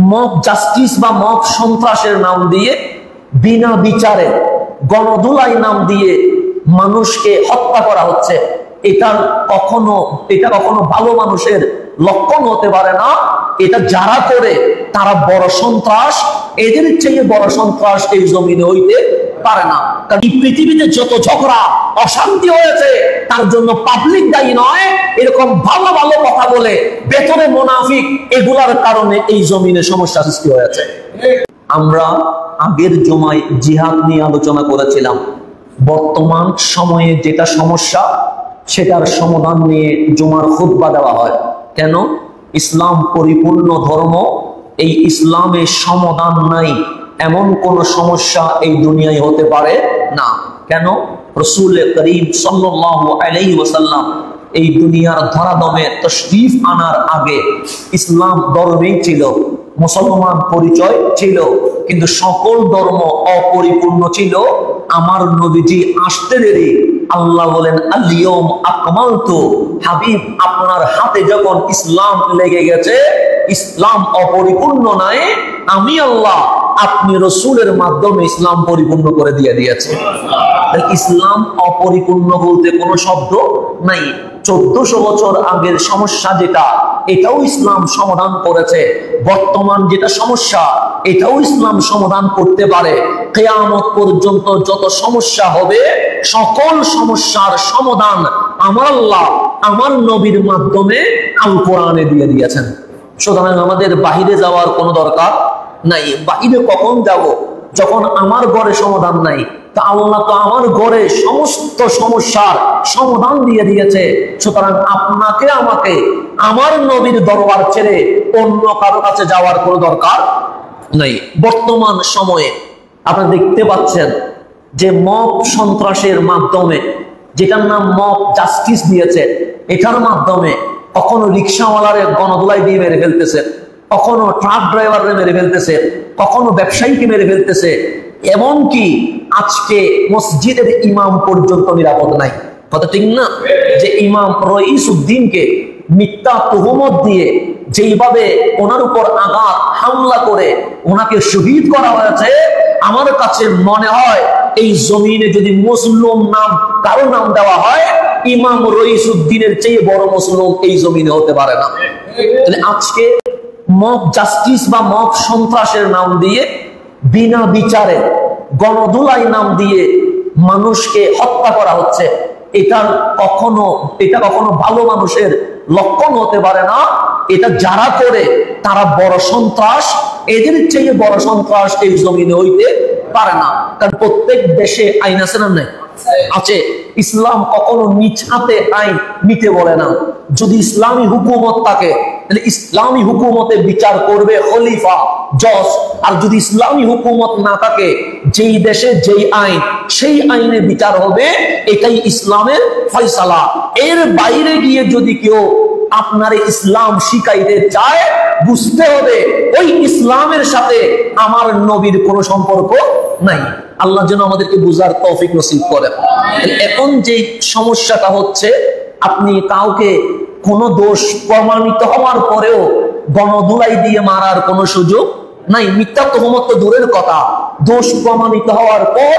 Mob justice বা mob সন্ত্রাসের নাম দিয়ে বিনা বিচারে গণধুলাই নাম দিয়ে মানুষকে হত্যা করা হচ্ছে। এটা কখনো ভালো মানুষের লক্ষণ হতে পারে না। এটা যারা করে তারা বড় সন্ত্রাস, এদের চেয়ে বড় সন্ত্রাস এই জমিনে হইতে পারে না। কারণ এই পৃথিবীতে যত ঝগড়া অশান্তি হয়েছে তার জন্য পাবলিক দায়ী নয়, এরকম ভালো ভালো কথা বলে ভেতরে মুনাফিক, এগুলার কারণে এই জমিনে সমস্যা সৃষ্টি হয়েছে। আমরা আগের জমায় জিহাদ নিয়ে আলোচনা করেছিলাম। বর্তমান সময়ে যেটা সমস্যা সেটার সমাধান নিয়ে জুমার খুতবা দেওয়া হয়। কেন? ইসলাম পরিপূর্ণ ধর্ম, এই ইসলামের সমাধান নাই এমন কোন সমস্যা এই দুনিয়ায় হতে পারে না। কেন? রাসূল করিম সাল্লাল্লাহু আলাইহি ওয়াসাল্লাম এই দুনিয়ার ধরাধামে তশরীফ আনার আগে ইসলাম ধর্মেই ছিল, মুসলমান পরিচয় ছিল, কিন্তু সকল ধর্ম অপরিপূর্ণ ছিল। আমার নবীজি আসতে দেরি, আল্লাহ বলেন আল-ইয়াউম আকমালতু, হাবিব আপনার হাতে যখন ইসলাম লেগে গেছে, ইসলাম অপরিপূর্ণ নাই, আমি আল্লাহ আপনি রাসূলের মাধ্যমে ইসলাম পরিপূর্ণ করে দিয়েছে। ইসলাম অপরিপূর্ণ বলতে কোনো শব্দ নাই। 1400 বছর আগের সমস্যা যেটা, এটাও ইসলাম সমাধান করেছে। বর্তমান যেটা সমস্যা, এটাও ইসলাম সমাধান করতে পারে। কিয়ামত পর্যন্ত যত সমস্যা হবে সকল সমস্যার সমাধান আমার আল্লাহ আমার নবীর মাধ্যমে আল কোরআনে দিয়ে দিয়েছেন। সুতরাং আমাদের বাহিরে যাওয়ার কোনো দরকার নাই। বাহিরে কখন যাব? যখন আমার ঘরে সমাধান নাই। তা আল্লাহ তো আমার ঘরে সমস্ত সমস্যার সমাধান দিয়ে দিয়েছে। সুতরাং আপনাকে আমাকে আমার নবীর দরবার ছেড়ে অন্য কারো কাছে যাওয়ার কোনো দরকার নাই। বর্তমান সময়ে আপনারা দেখতে পাচ্ছেন যে মব সন্ত্রাসের মাধ্যমে, যেটার নাম মব জাস্টিস দিয়েছে, এটার মাধ্যমে কখনো রিক্সাওয়ালারে গণধোলাই দিয়ে মেরে ফেলতেছে, কখনো ট্রাক ড্রাইভাররে মেরে ফেলতেছে, কখনো ব্যবসায়ীকে মেরে ফেলতেছে। এমনকি আজকে মসজিদের ইমাম পর্যন্ত নিরাপদ নাই। কথা ঠিক না? যে ইমাম রইস উদ্দিনকে মিথ্যা তুহমত দিয়ে যেইভাবে ওনার উপর আঘাত হামলা করে ওনাকে শহীদ করা হয়েছে, আমার কাছে মনে হয় এই জমিনে যদি মুসলিম নাম কারো নাম দেওয়া হয়, ইমাম রইস উদ্দিনের চেয়ে বড় মুসলিম এই জমিনে হতে পারে না। তাহলে আজকে মব জাস্টিস বা মব সন্ত্রাসের নাম দিয়ে বিনা বিচারে গণধুলাই নাম দিয়ে মানুষকে হত্যা করা হচ্ছে। এটা কখনো ভালো মানুষের লক্ষণ হতে পারে না। এটা যারা করে তারা বড় সন্ত্রাস, এদের চেয়ে বড় সন্ত্রাস এই জমিনে হইতে পারে না। কারণ প্রত্যেক দেশে আইন আছে না? নাই আছে। ইসলাম কখনো নিজ হাতে আইন নিতে বলে না। যদি ইসলামী হুকুমত থাকে তাহলে ইসলামী হুকুমতে বিচার করবে খলিফা, জজ। আর যদি ইসলামী হুকুমত না থাকে, যেই দেশে যেই আইন, সেই আইনে বিচার হবে। এটাই ইসলামের ফয়সালা। এর বাইরে গিয়ে যদি কেউ আপনার ইসলাম শিখাইতে চায়, বুঝতে হবে ওই ইসলামের সাথে আমার নবীর কোনো সম্পর্ক নাই। আল্লাহ যেন আমাদেরকে বুঝার তৌফিক নসিব করেন। এখন যে সমস্যাটা হচ্ছে, আপনি কাউকে কোনো দোষ প্রমাণিত হওয়ার পরেও গণধুলাই দিয়ে মারার কোনো সুযোগ নাই। মিথ্যা তুহমত তো দূরের কথা, দোষ প্রমাণিত হওয়ার পর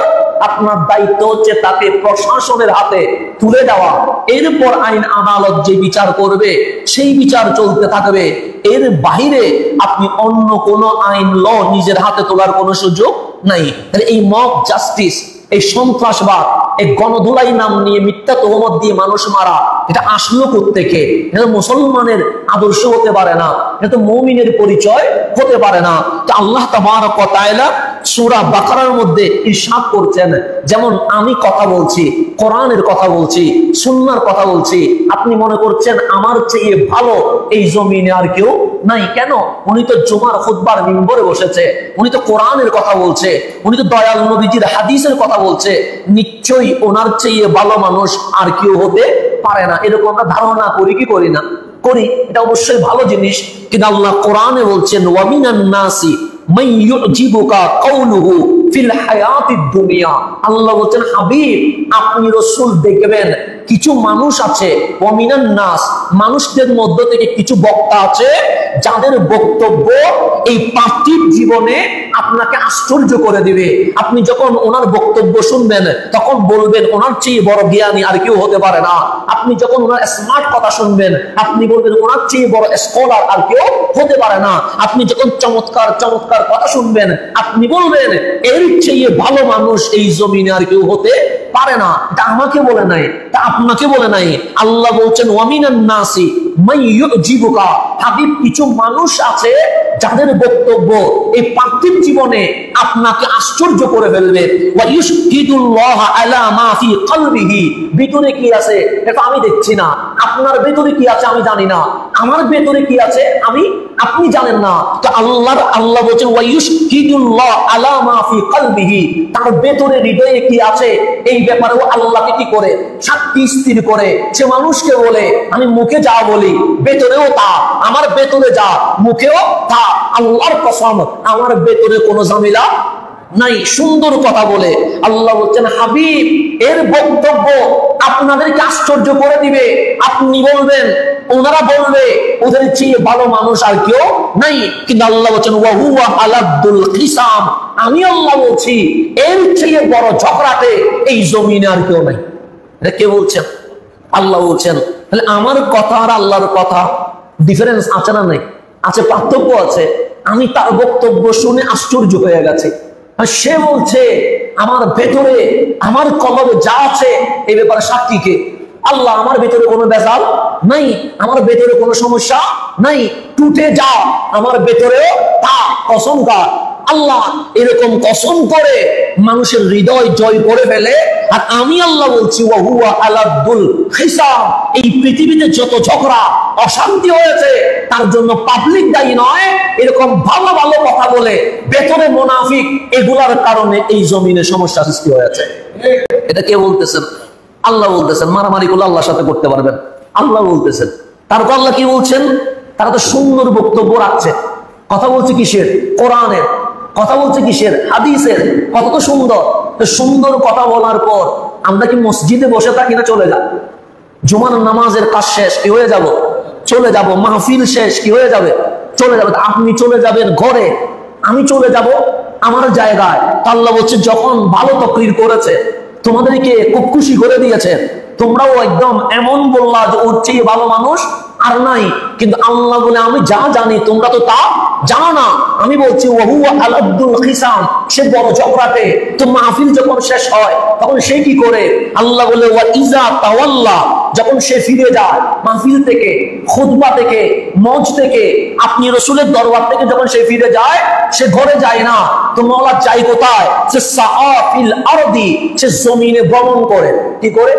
আপনার দায়িত্ব হচ্ছে তাকে প্রশাসনের হাতে তুলে দেওয়া। এরপর আইন আদালত যে বিচার করবে সেই বিচার চলতে থাকবে। এর বাহিরে আপনি অন্য কোনো আইন ল নিজের হাতে তোলার কোনো সুযোগ নাই। তাহলে এই মব জাস্টিস, এই সন্ত্রাসবাদ, এই গণধুলাই নাম নিয়ে মিথ্যা তহমত দিয়ে মানুষ মারা, এটা আসলো কোত্থেকে? এটা মুসলমানের আদর্শ হতে পারে না, এটা তো মুমিনের পরিচয় হতে পারে না। তো আল্লাহ তাবারক ওয়া তাআলা সূরা বাকারার মধ্যে ইরশাদ করছেন, যেমন আমি কথা বলছি, কোরআনের কথা বলছি, সুন্নাহর কথা বলছি, আপনি মনে করছেন আমার চেয়ে ভালো এই জমিনে আর কেউ নাই। কেন? উনি তো জুমার খুতবার মিম্বরে বসেছে, উনি তো কোরআনের কথা বলছে, উনি তো দয়াল নবীজির হাদিসের কথা বলছে। নিশ্চয়ই ওনার চেয়ে ভালো মানুষ আর কেউ হতে পারে না। এরকম আমরা ধারণা করি কি করি না? করি। এটা অবশ্যই ভালো জিনিস। কিন্তু আল্লাহ কোরআনে বলছেন, ওয়া মিনান নাসি মান ইউজিবুকা কাউলুহু ফিল হায়াতিদ দুনিয়া। আল্লাহ বলছেন, হাবিব আপনি রাসূল দেখবেন কিছু মানুষ আছে, ওয়ামিনান নাস, মানুষদের মধ্য থেকে কিছু বক্তা আছে যাদের বক্তব্য এই পার্থিব জীবনে আপনাকে আশ্চর্য করে দিবে। আপনি যখন ওনার বক্তব্য শুনবেন তখন বলবেন ওনার চেয়ে বড় জ্ঞানী আর কেউ হতে পারে না। আপনি যখন ওনার স্মার্ট কথা শুনবেন আপনি বলবেন ওনার চেয়ে বড় স্কলার আর কেউ হতে পারে না। আপনি যখন চমৎকার চমৎকার কথা শুনবেন আপনি বলবেন এর চেয়ে ভালো মানুষ এই জমিনে আর কেউ হতে পারে না। তা আমাকে বলে নাই, তা আপনাকে বলে নাই। আল্লাহ বলছেন ওয়ামিনান নাসি মাইয়ুজিবুকা, হাবিব কিছু মানুষ আছে যাদের বক্তব্য এই পার্থিব জীবনে আপনাকে আশ্চর্য করে ফেলবে। ওয়া ইউশহিদুল্লাহ আলা মা ফি কলবিহি, ভিতরে কি আছে এটা আমি দেখছি না, আপনার ভিতরে কি আছে আমি জানি না, আমার ভিতরে কি আছে আপনি জানেন না। তো আল্লাহ বলছেন ওয়া ইউশহিদুল্লাহ আলা মা ফি কলবিহি, তার ভিতরে হৃদয়ে কি আছে এই ব্যাপারে ও আল্লাহকে কি করে সাক্ষী স্থির করে। সে মানুষকে বলে আমি মুখে যা বলি ভেতরেও তা, আমার ভেতরে যা মুখেও তা। আল্লাহর কসম আমার ভেতরে কোনো ঝামেলা নাই, সুন্দর কথা বলে। আল্লাহ বলছেন হাবিব এর বক্তব্য আপনাদেরকে আশ্চর্য করে দিবে। আপনি বলবেন, ওনারা বলবে ওদের চেয়ে ভালো মানুষ আর কেউ নাই। কিন্তু আল্লাহ বলছেন ওয়া হুয়া আলাদুল খিসাম, আমি আল্লাহ বলছি এর চেয়ে বড় ঝগড়াতে এই জমিনে আর কেউ নাই। এটা কে বলছেন? আল্লাহ বলছেন। তাহলে আমার কথা আর আল্লাহর কথা ডিফারেন্স আছে না? নাই, আছে, পার্থক্য আছে। আমি তার বক্তব্য শুনে আশ্চর্য হয়ে গেছে। সে বলছে আমার ভেতরে আমার কলবে যা আছে এই ব্যাপারে সাক্ষী কে? আল্লাহ। আমার ভেতরে কোনো বেজাল নাই, আমার ভেতরে কোনো সমস্যা নাই, টুটে যা আমার ভেতরেও তা। কসম কার? আল্লাহ এরকম কসম করে মানুষের হৃদয় জয় করে ফেলে। আর আমি আল্লাহ বলছি ওয়া হুয়া আলাদুল খিসাম, এই পৃথিবীতে যত ঝগড়া অশান্তি হয়েছে তার জন্য পাবলিক দায়ী নয়, এরকম ভালো ভালো কথা বলে ভেতরে মুনাফিক এগুলার কারণে এই জমিনে সমস্যা সৃষ্টি হয়েছে। এটা কে বলতেছেন? আল্লাহ বলতেছেন। মারামারি করলে আল্লাহর সাথে করতে পারবেন, আল্লাহ বলতেছেন। তারপর আল্লাহ কি বলছেন? তারা তো সুন্দর বক্তব্য রাখছে, কথা বলছে কিসের? কোরআনের কথা বলছে, কিসের? হাদিসের। কত তো সুন্দর। তো সুন্দর কথা বলার পর আমরা কি মসজিদে বসে থাকি না চলে যাব? জুমার নামাজের কাজ শেষ কি হয়ে যাব? চলে যাব। মাহফিল শেষ কি হয়ে যাবে? চলে যাবে। আপনি চলে যাবেন ঘরে, আমি চলে যাব আমার জায়গায়। আল্লাহ বলছে যখন ভালো তকরির করেছে তোমাদেরকে খুব খুশি করে দিয়েছে, তোমরাও একদম এমন বললা যে ওর চেয়ে ভালো মানুষ আর নাই। কিন্তু আল্লাহ বলে আমি যা জানি তোমরা তো তা জানো না। আমি বলছি ওয়া হুয়া আলাদুল খিসাম, সে বড় ঝগড়াতে। তো মাহফিল যখন শেষ হয় তখন সে কি করে? আল্লাহ বলে ওয়া ইজা তাওয়াল্লা, যখন সে ফিরে যায় মাহফিল থেকে, খুতবা থেকে, মঞ্চ থেকে, আপনি রাসূলের দরবার থেকে যখন সে ফিরে যায়, সে ঘরে যায় না। তো মাওলা যায় কোথায়? সে সাআফিল আরদি, সে জমিনে ভ্রমণ করে। কি করে?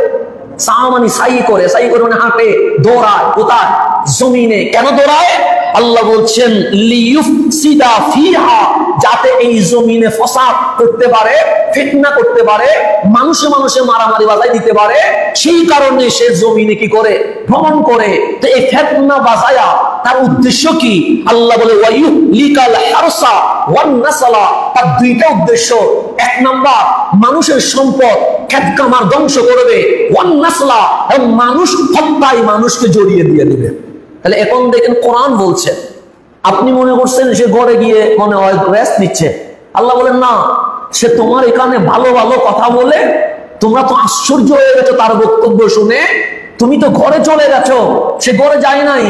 সামানি সাই করে, সাই করে মানে হাঁটে, দৌড়ায়। কোথায়? জমিনে। কেন দৌড়ায়? আল্লাহ বলছেন লিইউফসিদা ফিহা, যাতে এই জমিনে ফসাদ করতে পারে, ফিতনা করতে পারে, মানুষে মানুষে মারামারি বাজাই দিতে পারে। সেই কারণে সে জমিনে কি করে? ভ্রমণ করে। তো এই ফিতনা বাজায়া তার উদ্দেশ্য কি? আল্লাহ বলে ওয়ায়ুলিকাল হারসা ওয়ান নাসলা, তার দুইটা উদ্দেশ্য। এক নাম্বার মানুষের সম্পদ ক্ষেত কামার ধ্বংস করবে, ওয়ান নাসলা, এবং মানুষ হত্যায় মানুষকে জড়িয়ে দিয়ে দিবে। তাহলে এখন দেখেন কোরআন বলছে, আপনি মনে করছেন সে ঘরে গিয়ে মনে হয় রেস্ট নিচ্ছে। আল্লাহ বলেন না, সে তোমার এখানে ভালো ভালো কথা বলে তোমরা তো আশ্চর্য হয়ে গেছো তার বক্তব্য শুনে। তুমি তো ঘরে চলে গেছো, সে ঘরে যায় নাই।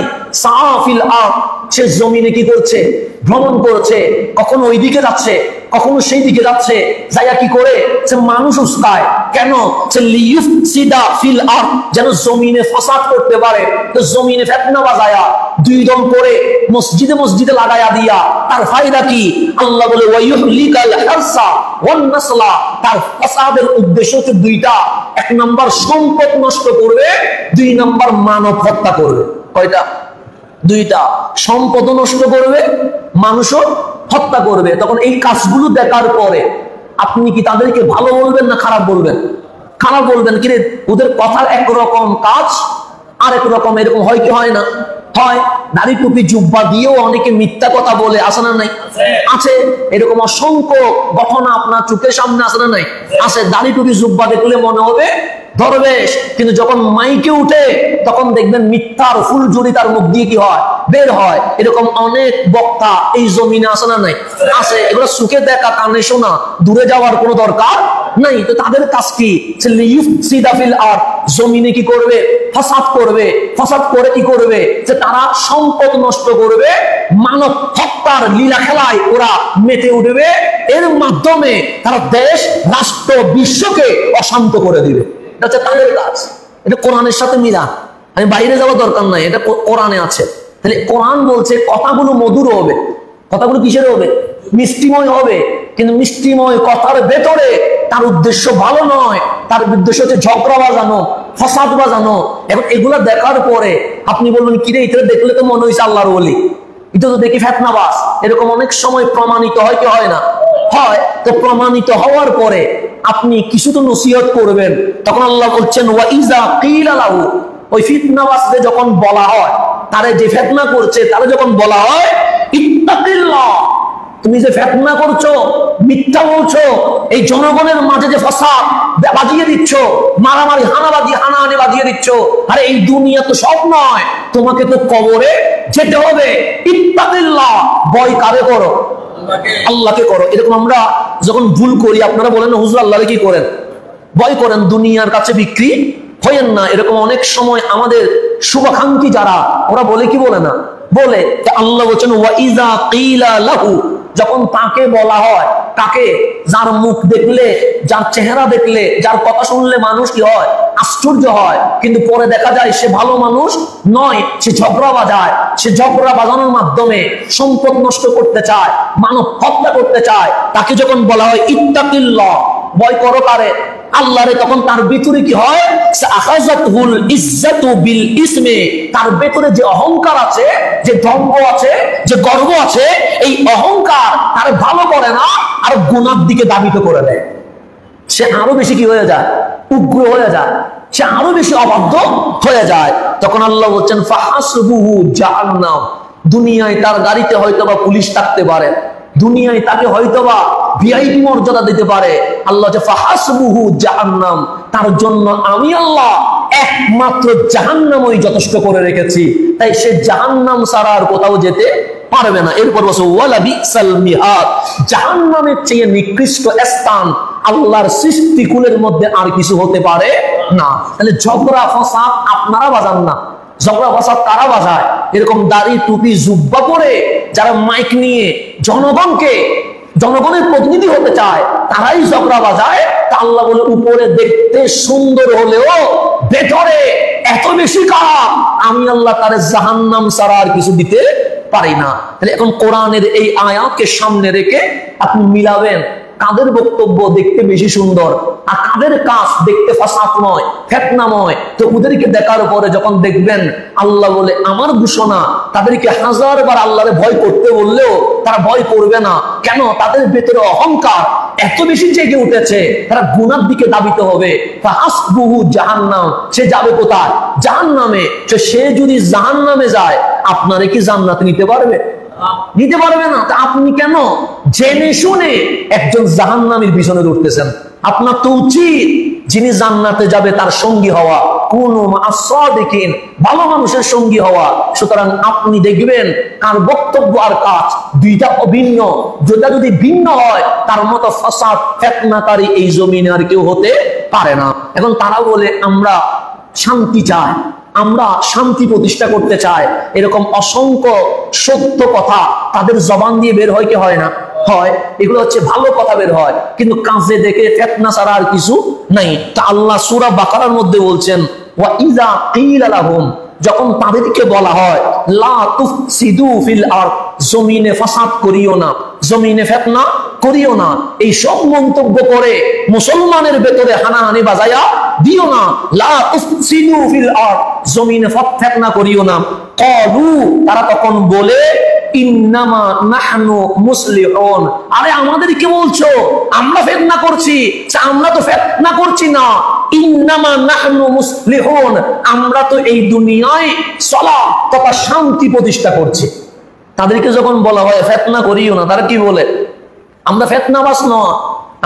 সাফিল আরদ, সে জমিনে কি করছে? ভ্রমণ করছে। কখনো ওই দিকে যাচ্ছে, কখনো সেই দিকে যাচ্ছে। যাইয়া কি করে? সে মানুষ উস্কায়। কেন? সে লিইউফসিদা ফিল আরদ, যেন জমিনে ফাসাদ করতে পারে। তো জমিনে ফিতনা বাজায়া দুই দল করে মসজিদে মসজিদে লাগায়া দিয়া তার ফায়দা কি? আল্লাহ বলে ওয়ায়ুহলিকাল হারসা ওয়ান নাসলা, তার ফাসাদের উদ্দেশ্য হচ্ছে দুইটা। এক নাম্বার সম্পদ নষ্ট করবে, দুই নাম্বার মানব হত্যা করবে। কয়টা? দুইটা। সম্পদ নষ্ট করবে, মানুষও হত্যা করবে। তখন এই কাজগুলো দেখার পরে আপনি কি তাদেরকে ভালো বলবেন না খারাপ বলবেন? খারাপ বলবেন। কিরে ওদের কথার একরকম, কাজ আরেক রকম। এরকম হয় কি হয় না? হয়। দাড়ি টুপি জুব্বা দিয়েও অনেকে মিথ্যা কথা বলে, আছে না নাই? আছে। এরকম অসংখ্য ঘটনা আপনার চোখের সামনে আছে না নাই? আছে। দাড়ি টুপি জুব্বা দেখলে মনে হবে দরবেশ, কিন্তু যখন মাইকে উঠে তখন দেখবেন মিথ্যার ফুলঝুরি তার মুখ দিয়ে কি হয়, বের হয়। এরকম অনেক বক্তা এই জমিনে আসে না নাই? আছে। এগুলো সুখে দেখা, কানে শোনা, দূরে যাওয়ার কোনো দরকার নাই। তো তাদের কাজ কি? জমিনে কি করবে? ফাসাদ করবে। ফাসাদ করে কি করবে? যে তারা সম্পদ নষ্ট করবে, মানব হত্যার লীলা খেলায় ওরা মেতে উঠবে। এর মাধ্যমে তারা দেশ, রাষ্ট্র, বিশ্বকে অশান্ত করে দিবে। এটা হচ্ছে তাদের কাজ। এটা কোরআনের সাথে মিলা। আমি বাইরে যাওয়ার দরকার নাই, এটা কোরআনে আছে। তাহলে কোরআন বলছে কথাগুলো মধুর হবে। কথাগুলো কিসের হবে? মিষ্টিময় হবে। কিন্তু মিষ্টিময় কথার ভেতরে তার উদ্দেশ্য ভালো নয়, তার উদ্দেশ্য হচ্ছে ঝগড়া বাজানো, ফসাদ বাজানো। এখন এগুলা দেখার পরে আপনি বলবেন কিরে, এটা দেখলে তো মনে হয়েছে আল্লাহর ওলি, এটা তো দেখি ফেতনাবাজ। এরকম অনেক সময় প্রমাণিত হয় কি হয় না? হয়। তো প্রমাণিত হওয়ার পরে আপনি কিছু তো নসিহত করবেন। তখন আল্লাহ বলছেন ওয়া ইযা কিলা লাহু, ওই ফিতনাবাজদের যখন বলা হয়, তারে যে ফিতনা করছে তারে যখন বলা হয় ইত্তাকিল্লাহ, তুমি যে ফিতনা করছো, মিথ্যা বলছো, এই জনগণের মাঝে যে ফাসাদ বাজিয়ে দিচ্ছ, মারামারি হানাহানি বাজিয়ে দিচ্ছ, আরে এই দুনিয়া তো সব নয়, তোমাকে তো কবরে যেতে হবে। ইত্তাকিল্লাহ, ভয় কারে করো? আল্লাহকে করো। এরকম আমরা যখন ভুল করি আপনারা বলেন হুজুর আল্লাহরে কি করেন? ভয় করেন, দুনিয়ার কাছে বিক্রি হইয়েন না। এরকম অনেক সময় আমাদের শুভাকাঙ্ক্ষী যারা, ওরা বলে কি বলে না? বলে। আল্লাহ বলছেন ওয়া ইযা কিলা লাহু, যখন তাকে বলা হয়, তাকে যার মুখ দেখলে, যার চেহারা দেখলে, যার কথা শুনলে মানুষ কি হয়? আশ্চর্য হয়। কিন্তু পরে দেখা যায় সে ভালো মানুষ নয়, সে ঝগড়া বাজায়। সে ঝগড়া বাজানোর মাধ্যমে সম্পদ নষ্ট করতে চায়, মানব হত্যা করতে চায়। তাকে যখন বলা হয় ইত্তাকিল্লাহ, ভয় করো কারে? আল্লাহরে, তখন তার ভিতরে কি হয়? আখাযাতুল ইজ্জাতু বিল ইসমে, তার ভিতরে যে অহংকার আছে, যে দম্ভ আছে, যে গর্ব আছে, এই অহংকার তার ভালো করে না, আর গুনার দিকে দাবিত করে দেয়। সে আরো বেশি কি হয়ে যায়? উগ্র হয়ে যায়, সে আরো বেশি অবাধ্য হয়ে যায়। তখন আল্লাহ বলছেন ফাহাসবুহু জাহান্নাম, দুনিয়ায় তার গাড়িতে হয়তোবা পুলিশ থাকতে পারে, দুনিয়ায় তাকে হয়তোবা ভিআইপি মর্যাদা দিতে পারে। আল্লাহ যে ফাহাসবুহু জাহান্নাম, তার জন্য আমি আল্লাহ একমাত্র জাহান্নামই যথেষ্ট করে রেখেছি। তাই সে জাহান্নাম ছাড়া আর কোথাও যেতে পারবে না। এরপর বলছে ওয়ালা বিসাল মিহাদ, জাহান্নামের চেয়ে নিকৃষ্ট স্থান আল্লাহর সৃষ্টিকুলের মধ্যে আর কিছু হতে পারে না। তাহলে ঝগড়া ফসাদ আপনারা বাজান না, ঝগড়া ফসাদ তারা বাজায়। এরকম দাড়ি টুপি জুব্বা পরে যারা মাইক নিয়ে জনগণের প্রতিনিধি হতে চায়, তারাই ঝগড়া বাজায়। তা আল্লাহ বলে উপরে দেখতে সুন্দর হলেও ভেতরে এত বেশি খারাপ, আমি আল্লাহ তার জাহান্নাম ছাড়া আর কিছু দিতে পারি না। তাহলে এখন কোরআনের এই আয়াতকে সামনে রেখে আপনি মিলাবেন কাদের বক্তব্য দেখতে বেশি সুন্দর আর কাদের কাজ দেখতে ফাসাদময়, ফিতনাময়। তো ওদেরকে দেখার পরে যখন দেখবেন আল্লাহ বলে আমার ঘোষণা, তাদেরকে হাজারবার আল্লাহরে ভয় করতে বললেও তারা ভয় করবে না। কেন? তাদের ভেতরে অহংকার এত বেশি জেগে উঠেছে, তারা গুনার দিকে দাবিত হবে। ফাহাসবুহু জাহান্নাম, সে যাবে কোথায়? জাহান্নামে। সে যদি জাহান্নামে যায়, আপনারা কি জান্নাতে নিতে পারবে? নিতে পারবে না। তা আপনি কেন জেনে শুনে একজন জাহান্নামীর পিছনে দৌড়তেছেন? আপনার তো উচিত যিনি জান্নাতে যাবে তার সঙ্গী হওয়া, কুনু মা'আস সাদিকিন, ভালো মানুষের সঙ্গী হওয়া। সুতরাং আপনি দেখবেন কার বক্তব্য আর কাজ দুইটা অভিন্ন। যেটা যদি ভিন্ন হয়, তার মতো ফাসাদ ফিতনাকারী এই জমিনে আর কেউ হতে পারে না। এখন তারা বলে আমরা শান্তি চাই, আমরা শান্তি প্রতিষ্ঠা করতে চাই। এরকম অসংখ্য সত্য কথা তাদের জবান দিয়ে বের হয় কি হয় না? হয়। এগুলো হচ্ছে ভালো কথা বের হয়, কিন্তু কাজে দেখে ফিতনা ছাড়া আর কিছু নাই। তা আল্লাহ সূরা বাকারার মধ্যে বলছেন ওয়া ইযা কিলা লাহুম, যখন তাদেরকে বলা হয় লা তুফসিদু ফিল আরদ, জমিনে ফাসাদ করিও না, জমিনে ফিতনা করিও না, এই সব মন্তব্য করে মুসলমানের ভেতরে হানাহানি বাজায়া দিও না। লা তুফসিদু ফিল আরদ, জমিনে ফিতনা করিও না। ক্বালু, তারা তখন বলে ইন্নামা নাহনু মুসলিহুন, আরে আমাদেরকে বলছো আমরা ফিতনা করছি? আমরা তো ফিতনা করছি না। ইন্নামা নাহনু মুসলিহুন, আমরা তো এই দুনিয়ায় সালাহ তথা শান্তি প্রতিষ্ঠা করছি। তাদেরকে যখন বলা হয় ফিতনা করিও না, তারা কি বলে? আমরা ফিতনাবাজ নয়,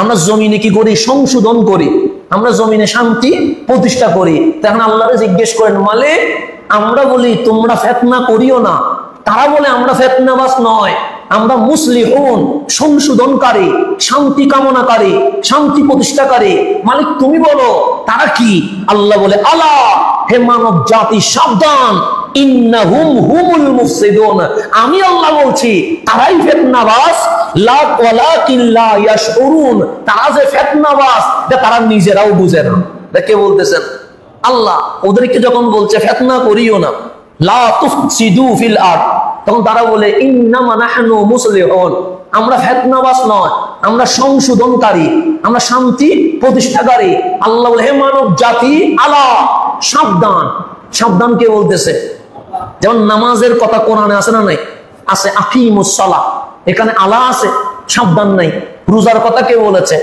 আমরা জমিনে কি করি? সংশোধন করি। আমরা জমিনে শান্তি প্রতিষ্ঠা করি। তখন আল্লাহরে জিজ্ঞেস করেন, মালিক আমরা বলি তোমরা ফিতনা করিও না, তারা বলে আমরা ফিতনাবাজ নয়, আমরা মুসলিহুন, সংশোধনকারী, শান্তি কামনাকারী, শান্তি প্রতিষ্ঠাকারী। মালিক তুমি বলো তারা কি? আল্লাহ বলে, আলা হে মানব জাতি সাবধান, ইন্নাহুম হুমুল মুফসিদুন, আমি আল্লাহ বলছি তারাই ফিতনাবাজ, লা ওয়ালাকিন লা ইয়াশউরুন, তারা যে ফিতনাবাজ তারা নিজেরাও বুঝে না। কে বলতেছেন? আল্লাহ। ওদেরকে যখন বলছে ফিতনা করিও না, লা তুফসিদু ফিল আরদ, তখন তারা বলে ইন্নামা নাহনু মুসলিহুন, আমরা ফিতনাবাজ নয়, আমরা সংশোধনকারী, আমরা শান্তি প্রতিষ্ঠাকারী। আল্লাহ বলে, হে মানব জাতি আলা সাবধান। সাবধান কে বলতেছে? যেমন নামাজের কথা কোরআনে আছে না নাই? আছে, আকিমুস সালাহ, এখানে আলা আছে, সাবধান নাই। রোজার কথা কে বলেছে?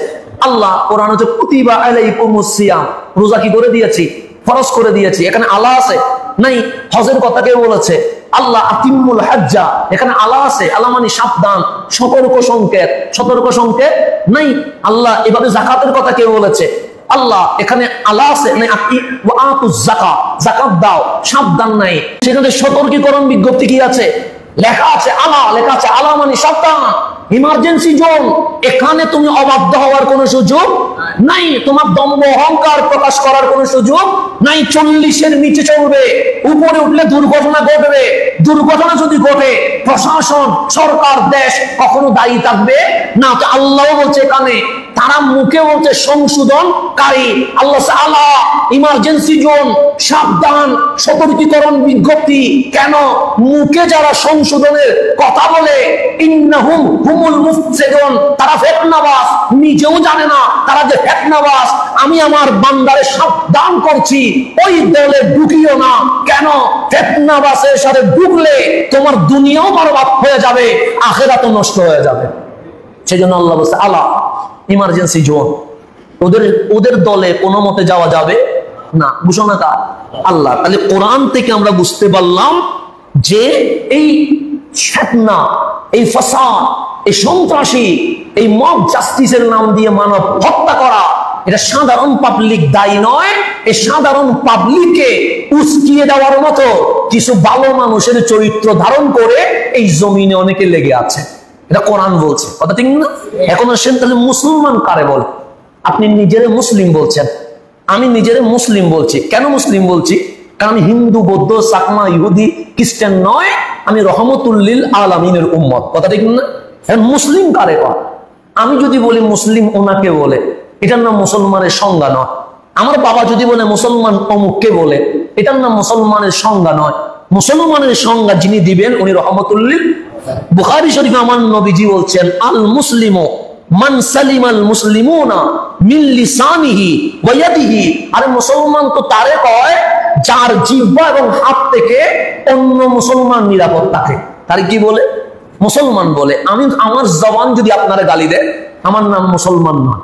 আল্লাহ। কোরআন হচ্ছে কুতিবা আলাইকুমুস সিয়াম, রোজা কি করে দিয়েছি? ফরজ করে দিয়েছি, এখানে আলা আছে নাই। হজের কথা কে বলেছে? আল্লাহ। আতিমুল হাজ্জা, এখানে আলা আছে, আলা মানে সাবধান, সতর্ক সংকেত, সতর্ক সংকেত নাই। আল্লাহ। এভাবে যাকাতের কথা কে বলেছে? আল্লাহ। এখানে আলা আছে নাই। আতুজ যাকাত, যাকাত দাও, সাবধান নাই। সেখানে সতর্কীকরণ বিজ্ঞপ্তি কি আছে? লেখা আছে আলা, লেখা আছে আলা মানে সাবধান, ইমার্জেন্সি জোন। এখানে তুমি অবাধ্য হওয়ার কোনো সুযোগ নাই, তোমার দম্ভ অহংকার প্রকাশ করার কোনো সুযোগ নাই। 40-এর নিচে চলবে, উপরে উঠলে দুর্ঘটনা ঘটবে। দুর্ঘটনা যদি ঘটে প্রশাসন, সরকার, দেশ কখনো দায়ী থাকবে না। তো আল্লাহ বলছে এখানে, তারা মুখে বলছে সংশোধনকারী। আল্লাহ আলা ইমার্জেন্সি জোন, সাবধান, সতর্কীকরণ বিজ্ঞপ্তি। কেন? মুখে যারা সংশোধনের কথা বলে, ইন্নাহুম হুমুল মুফসিদুন, তারা ফিতনাবাজ, নিজেও জানে না তারা যে ফিতনাবাজ। আমি আমার বান্দারে সাবধান করছি, ওই দলে ঢুকিও না। কেন? ফিতনাবাজের সাথে ঢুকলে তোমার দুনিয়াও বরবাদ হয়ে যাবে, আখিরাতও নষ্ট হয়ে যাবে। সেজন্য আল্লাহ বলছে আলা ইমার্জেন্সি জোন, ওদের দলে কোনো মতে যাওয়া যাবে না। ঘোষণা কার? আল্লাহ। তাহলে কোরআন থেকে আমরা বুঝতে পারলাম যে এই ফিতনা, এই ফাসাদ, এই সন্ত্রাসী, এই মব জাস্টিসের নাম দিয়ে মানব হত্যা করা, এটা সাধারণ পাবলিক দায়ী নয়। এই সাধারণ পাবলিককে উস্কিয়ে দেওয়ার মতো কিছু ভালো মানুষের চরিত্র ধারণ করে এই জমিনে অনেকে লেগে আছে। এটা কোরআন বলছে, কথা ঠিক না? এখন আসেন তাহলে মুসলমান কারে বলে? আপনি নিজেরে মুসলিম বলছেন, আমি নিজেরে মুসলিম বলছি। কেন মুসলিম বলছি? কারণ আমি হিন্দু, বৌদ্ধ, চাকমা, ইহুদি, খ্রিস্টান নয়, আমি রহমতুল্লিল আলামিনের উম্মত, কথা ঠিক না? মুসলিম কারে কয়? আমি যদি বলি মুসলিম ওনাকে বলে, এটার নাম মুসলমানের সংজ্ঞা নয়। আমার বাবা যদি বলে মুসলমান অমুককে বলে, এটার নাম মুসলমানের সংজ্ঞা নয়। মুসলমানের সংজ্ঞা যিনি দিবেন উনি রহমতুল্লিল। বুখারী শরীফে আমার নবীজি বলছেন, আল মুসলিমু মান সালিমাল মুসলিমুনা মিন লিসানিহি ওয়া ইয়াদিহি। আরে মুসলমান তো তারে কয় যার জিহ্বা এবং হাত থেকে অন্য মুসলমান নিরাপদ থাকে, তার কি বলে? মুসলমান বলে। আমি আমার জবান যদি আপনারে গালি দেয়, আমার নাম মুসলমান নয়।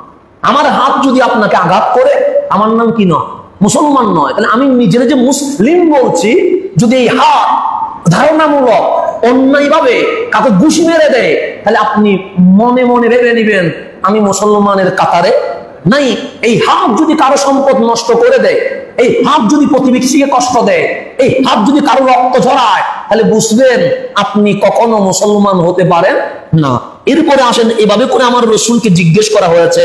আমার হাত যদি আপনাকে আঘাত করে, আমার নাম কি নয়? মুসলমান নয়। তাহলে আমি নিজের যে মুসলিম বলছি, যদি এই হাত ধারণামূলক অন্যায় ভাবে কাকে ঘুষি মেরে দেয়, তাহলে আপনি মনে মনে ভেবে নিবেন আমি মুসলমানের কাতারে নাই। এই হাত যদি কারো সম্পদ নষ্ট করে দেয়, এই হাত যদি প্রতিবেশীকে কষ্ট দেয়, এই হাত যদি কারো রক্ত ঝরায়, তাহলে বুঝবেন আপনি কখনো মুসলমান হতে পারেন না। এরপরে আসেন, এভাবে করে আমার রসুলকে জিজ্ঞেস করা হয়েছে,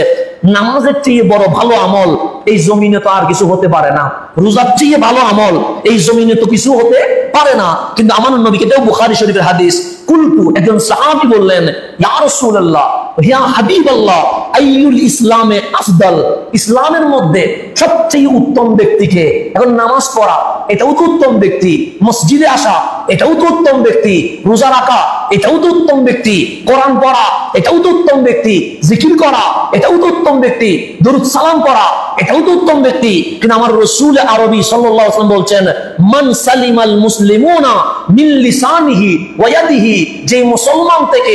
নামাজের চেয়ে বড় ভালো আমল এই জমিনে তো আর কিছু হতে পারে না, রোজার চেয়ে ভালো আমল এই জমিনে তো কিছু হতে পারে না। কিন্তু আমার নবীকে, এটাও বুখারী শরীফের হাদিস, কুলতু, একজন সাহাবী বললেন, ইয়া রাসূলুল্লাহ, ইয়া হাবিবাল্লাহ, আইয়ুল ইসলামে আফদাল, ইসলামের মধ্যে সবচেয়ে উত্তম ব্যক্তিকে? এখন নামাজ পড়া এটাও তো উত্তম ব্যক্তি, মসজিদে আসা এটাও তো উত্তম ব্যক্তি, রোজা রাখা এটাও তো উত্তম ব্যক্তি, কোরআন পড়া এটাও তো উত্তম ব্যক্তি, জিকির করা এটাও তো উত্তম ব্যক্তি, দরুদ সালাম পড়া এটাও তো উত্তম ব্যক্তি। কিন্তু আমার রাসূল আরবি সাল্লাল্লাহু আলাইহি ওয়াসাল্লাম বলছেন, মান সালিমাল মুসলিমুনা মিন লিসানিহি ওয়া ইয়াদিহি, যে মুসলমান থেকে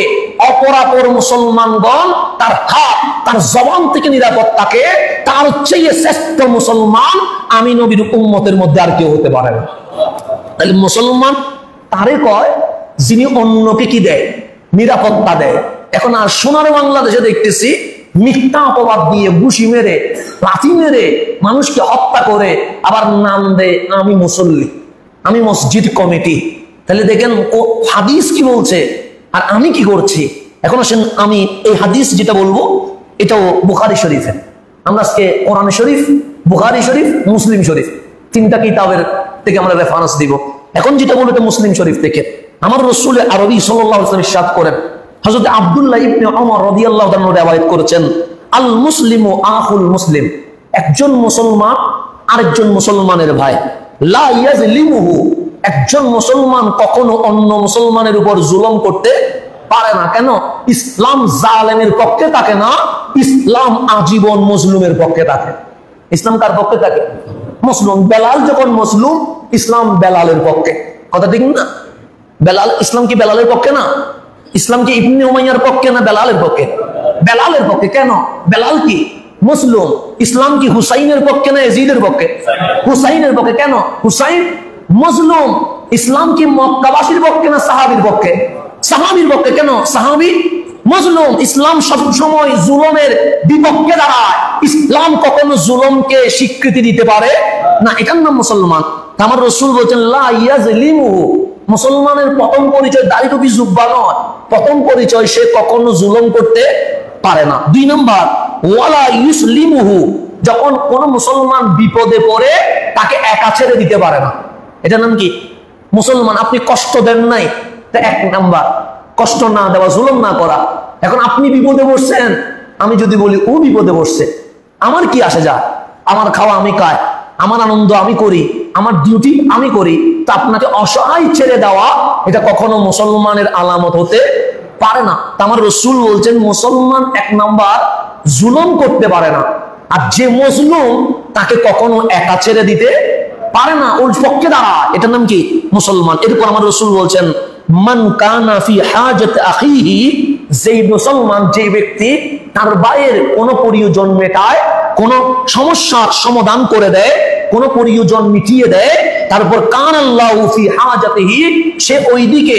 অপরাপর মুসলমানগণ তার হাত, তার জবান থেকে নিরাপদ থাকে, তার চেয়ে শ্রেষ্ঠ মুসলমান আমি নবীর উম্মতের মধ্যে আর কেউ হতে পারে না। তাহলে মুসলমান তারে কয় যিনি অন্যকে কি দেয়? নিরাপত্তা দেয়। এখন আর সোনার বাংলাদেশে দেখতেছি মিথ্যা অপবাদ দিয়ে, ঘুষি মেরে, লাথি মেরে মানুষকে হত্যা করে আবার নাম দেয় আমি মুসল্লি, আমি মসজিদ কমিটি। তাহলে দেখেন ও হাদিস কি বলছে আর আমি কি করছি। এখন আসেন আমি এই হাদিস যেটা বলবো এটাও বুখারী শরীফে। আমরা আজকে কোরআন শরীফ, বুখারী শরীফ, মুসলিম শরীফ তিনটা কিতাবের থেকে আমরা রেফারেন্স দিব। এখন যেটা বলবো এটা মুসলিম শরীফ থেকে। আমার রাসূল আরবি সাল্লাল্লাহু আলাইহি ওয়াসাল্লাম ইরশাদ করেন, হযরত আব্দুল্লাহ ইবনে ওমর রাদিয়াল্লাহু তাআলা riwayat করেছেন, আল মুসলিমু আখুল মুসলিম, একজন মুসলমান আরেকজন মুসলমানের ভাই। লা ইয়াজলিমুহু, একজন মুসলমান কখনো অন্য মুসলমানের উপর জুলুম করতে পারে না। কেন? ইসলাম জালেমের পক্ষে থাকে না, ইসলাম আজীবন মজলুমের পক্ষে থাকে। ইসলাম কার পক্ষে থাকে? মুসলিম। বেলাল যখন মুসলিম, ইসলাম বেলালের পক্ষে। কথা ঠিক না? বেলাল, ইসলাম কি বেলালের পক্ষে না? ইসলাম কি ইবনে উমাইয়ার পক্ষে না বেলালের পক্ষে? বেলালের পক্ষে। কেন? বেলাল কি মুসলিম। ইসলাম কি হুসাইনের পক্ষে না ইয়াজিদের পক্ষে? হুসাইনের পক্ষে। কেন? হুসাইন মুসলিম। ইসলাম কি মক্কাবাসীর পক্ষে না সাহাবীর পক্ষে? সাহাবীর পক্ষে। কেন? সাহাবী মুসলিম। ইসলাম সব সময় জুলুমের বিপক্ষে দাঁড়ায়, ইসলাম কখনো জুলুমকে স্বীকৃতি দিতে পারে না। এটার নাম মুসলমান। আমার রাসূল বলেছেন লা ইয়াজলিমুহু, মুসলমানের প্রথম পরিচয় দাড়ি টুপি জুব্বা নয়, প্রথম পরিচয় সে কখনো জুলুম করতে পারে না। 2 নাম্বার ওয়ালা ইউসলিমুহু, যখন কোন মুসলমান বিপদে পড়ে তাকে একা ছেড়ে দিতে পারে না। এটার নাম কি? মুসলমান। আপনি কষ্ট দেন নাই, তা 1 নাম্বার কষ্ট না দেওয়া, জুলুম না করা। এখন আপনি বিপদে পড়ছেন, আমি যদি বলি ও বিপদে পড়ছে, আমার কি আসে যায়? আমার খাওয়া আমি খাই, আমার আনন্দ আমি করি, আমার ডিউটি আমি করি। তা আপনাকে অসহায় ছেড়ে দেওয়া এটা কখনো মুসলমানের আলামত হতে পারে না। তা আমার রাসূল বলছেন মুসলমান 1 নাম্বার জুলুম করতে পারে না, আর যে মজলুম তাকে কখনো একা ছেড়ে দিতে পারে না, ওর পক্ষে দাঁড়ায়। এটার নাম কি? মুসলমান। এরপর আমার রাসূল বলছেন মান কানা ফি হাজাত আখিহি, যেই মুসলমান, যে ব্যক্তি তার ভাইয়ের কোন প্রয়োজন মেটায়, কোন সমস্যার সমাধান করে দেয়, কোন প্রয়োজন মিটিয়ে দেয়, তারপর কানাল্লাহু ফি হাজাতিহি, সে ওইদিকে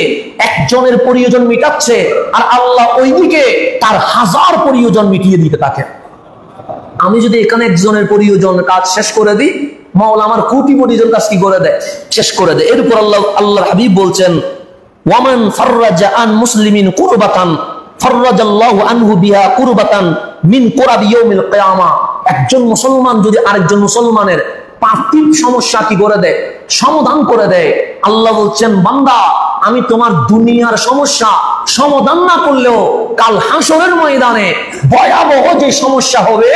একজনের প্রয়োজন মিটাচ্ছে আর আল্লাহ ওইদিকে তার 1000 প্রয়োজন মিটিয়ে দিতে থাকে। আমি যদি এখানে একজনের প্রয়োজন কাজ শেষ করে দিই, মাওলা আমার কোটি প্রয়োজন কাজ কি করে দেয়? শেষ করে দেয়। এরপর আল্লাহর হাবিব বলছেন ওয়ামান ফাররাজা আন মুসলিমিন কুরবাতান ফাররাজাল্লাহু আনহু বিহা কুরবাতান মিন কুরাবি ইয়াউমিল কিয়ামা, একজন মুসলমান যদি আরেকজন মুসলমানের পার্থিব সমস্যা কি করে দেয়? সমাধান করে দেয়। আল্লাহ বলছেন বান্দা, আমি তোমার দুনিয়ার সমস্যা সমাধান না করলেও কাল হাসরের ময়দানে ভয়াবহ যে সমস্যা হবে,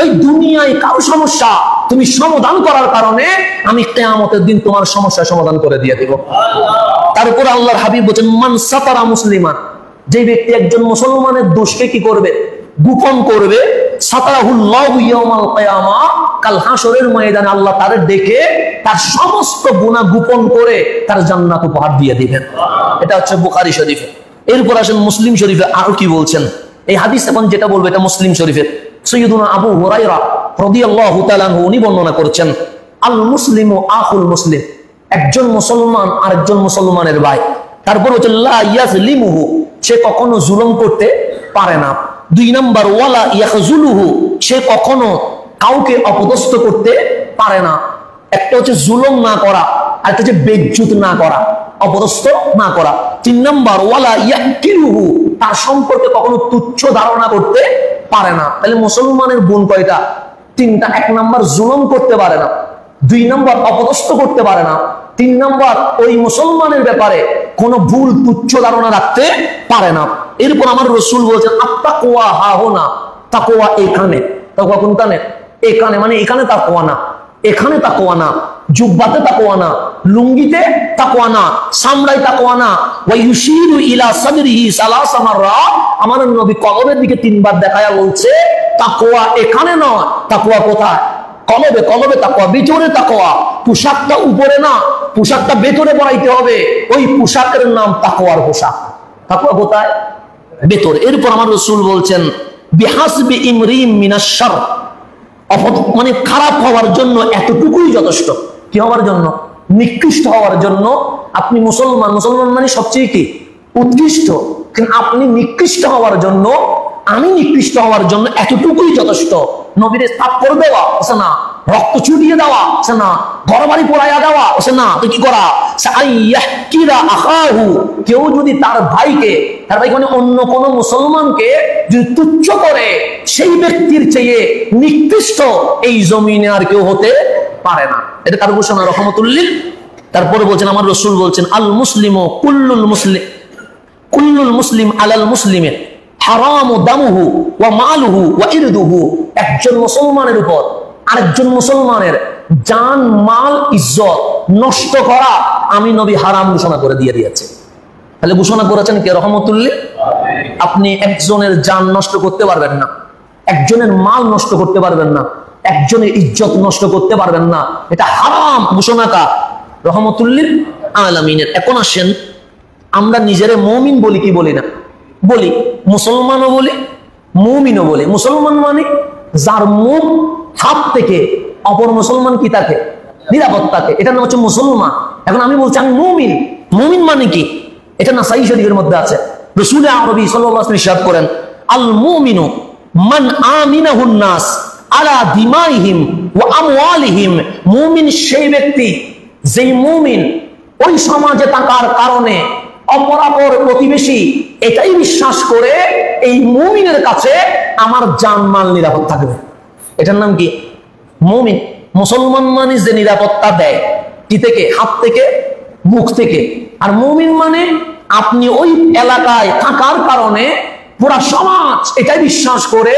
ওই দুনিয়ায় কারো সমস্যা তুমি সমাধান করার কারণে আমি কিয়ামতের দিন তোমার সমস্যা সমাধান করে দিয়ে দেব। তারপর আল্লাহর হাবিব বলেন মান সাতারা মুসলিমান, যে ব্যক্তি একজন মুসলমানের দোষকে কি করবে? গোপন করবে, সাতারাহুল্লাহু ইয়াউমাল কিয়ামা, কাল হাসরের ময়দানে আল্লাহ তারে ডেকে তার সমস্ত গুনাহ গোপন করে তার জান্নাত উপহার দিয়ে দিবেন। এটা হচ্ছে বুখারী শরীফে। এরপর আসেন মুসলিম শরীফে আরো কি বলছেন। এই হাদিস এখন যেটা বলবো এটা মুসলিম শরীফের। সাইয়্যিদুনা আবু হুরায়রা রাদিয়াল্লাহু তাআলা আনহু উনি বর্ণনা করেছেন আল মুসলিমু আখুল মুসলিম, একজন মুসলমান আরেকজন মুসলমানের ভাই। তারপর হচ্ছে লা ইয়াজলিমুহু, সে কখনো জুলুম করতে পারে না। 2 নাম্বার ওয়ালা ইয়াখজুলুহু, সে কখনো কাউকে অপদস্থ করতে পারে না। একটা হচ্ছে জুলুম না করা, আর একটা হচ্ছে বেজ্জুত না করা, অপদস্থ না করা। 3 নাম্বার ওয়ালা ইয়াকিলুহু, তার সম্পর্কে কখনো তুচ্ছ ধারণা করতে পারে না। তাহলে মুসলমানের গুণ কয়টা? 3টা। 1 নাম্বার জুলুম করতে পারে না, 2 নাম্বার অপদস্থ করতে পারে না, 3 নাম্বার ওই মুসলমানের ব্যাপারে কোন ভুল তুচ্ছ ধারণা রাখতে পারে না। এরপর আমার রাসূল বলেছেন আত্তাকওয়া হাহুনা, তাকওয়া এখানে। তাকওয়া কোনখানে? এখানে। মানে এখানে তাকওয়া না, এখানে তাকওয়া না, জুব্বাতে তাকওয়া না, লুঙ্গিতে তাকওয়া না, সামরায় তাকওয়া না। ওয়া ইউশিরু ইলা সাদরিহি সালাসা মাররা, আমার নবী কলবের দিকে 3 বার দেখায়া বলছে তাকওয়া এখানে নয়, তাকওয়া কোথায়? কলবে। কলবে তাকওয়া, ভিতরে তাকওয়া। পোশাকটা উপরে না, পোশাকটা ভেতরে পরাইতে হবে। ওই পোশাকের নাম তাকওয়ার পোশাক। তাকওয়া কোথায়? ভেতরে। এরপর আমার রাসূল বলছেন বিহাসবি ইমরিম মিনাশ শার, মানে খারাপ হওয়ার জন্য এতটুকুই যথেষ্ট। কি হওয়ার জন্য? নিকৃষ্ট হওয়ার জন্য। আপনি মুসলমান, মুসলমান মানে সবচেয়ে কি? উৎকৃষ্ট। কিন্তু আপনি নিকৃষ্ট হওয়ার জন্য আমি নিকৃষ্ট হওয়ার জন্য এতটুকুই যথেষ্ট। নবীর থাপ্পড় দেওয়া আছে না, রক্ত ছুটিয়ে দেওয়া আছে না, ঘরবাড়ি পোড়াইয়া দেওয়া আছে না, তো কি করা? কেউ যদি তার ভাইকে, তার ভাই মানে অন্য কোন মুসলমানকে যদি তুচ্ছ করে, সেই ব্যক্তির চেয়ে নিকৃষ্ট এই জমিনে আর কেউ হতে পারে না। এটা কার ঘোষণা? রহমতুল্লিল। তারপরে বলছেন, আমার রাসূল বলছেন, আল মুসলিম কুল্লুল মুসলিম আলাল মুসলিমে হারামু দামুহু ওয়া মালুহু ওয়া ইরদুহু। একজন মুসলমানের উপর আরেকজন মুসলমানের জান, মাল, ইজ্জত নষ্ট করা আমি নবী হারাম ঘোষণা করে দিয়েছে। তাহলে ঘোষণা করেছেন কে? রহমতুল্লিল। আপনি একজনের জান নষ্ট করতে পারবেন না, একজনের মাল নষ্ট করতে পারবেন না, একজনের ইজ্জত নষ্ট করতে পারবেন না, এটা হারাম ঘোষণা কার? রহমতুল্লিল আলামিনের। এখন আসেন, আমরা নিজেরে মুমিন বলি কি বলি না? বলি। মুসলমানও বলি, মুমিনও বলি। মুসলমান মানে যার মুখ হাত থেকে অপর মুসলমান কি থাকে? নিরাপদ থাকে, এটার নাম হচ্ছে মুসলমান। এখন আমি বলছি আমি মুমিন। মুমিন মানে কি? এটা নাসাই শরীফের মধ্যে আছে। রাসূল আরবি সাল্লাল্লাহু আলাইহি ওয়াসাল্লাম ইরশাদ করেন, আল মুমিনু মান আমিনাহুন নাস আলা দিমাইহিম ওয়া আমওয়ালিহিম। মুমিন সেই ব্যক্তি, যেই মুমিন ওই সমাজে থাকার কারণে অপরাপর প্রতিবেশী এটাই বিশ্বাস করে এই মুমিনের কাছে আমার জানমাল নিরাপদ থাকবে। এটার নাম কি? মুমিন। মুসলমান মানে যে নিরাপত্তা দেয় কি থেকে? হাত থেকে, মুখ থেকে। আর মুমিন মানে আপনি ওই এলাকায় থাকার কারণে পুরা সমাজ এটাই বিশ্বাস করে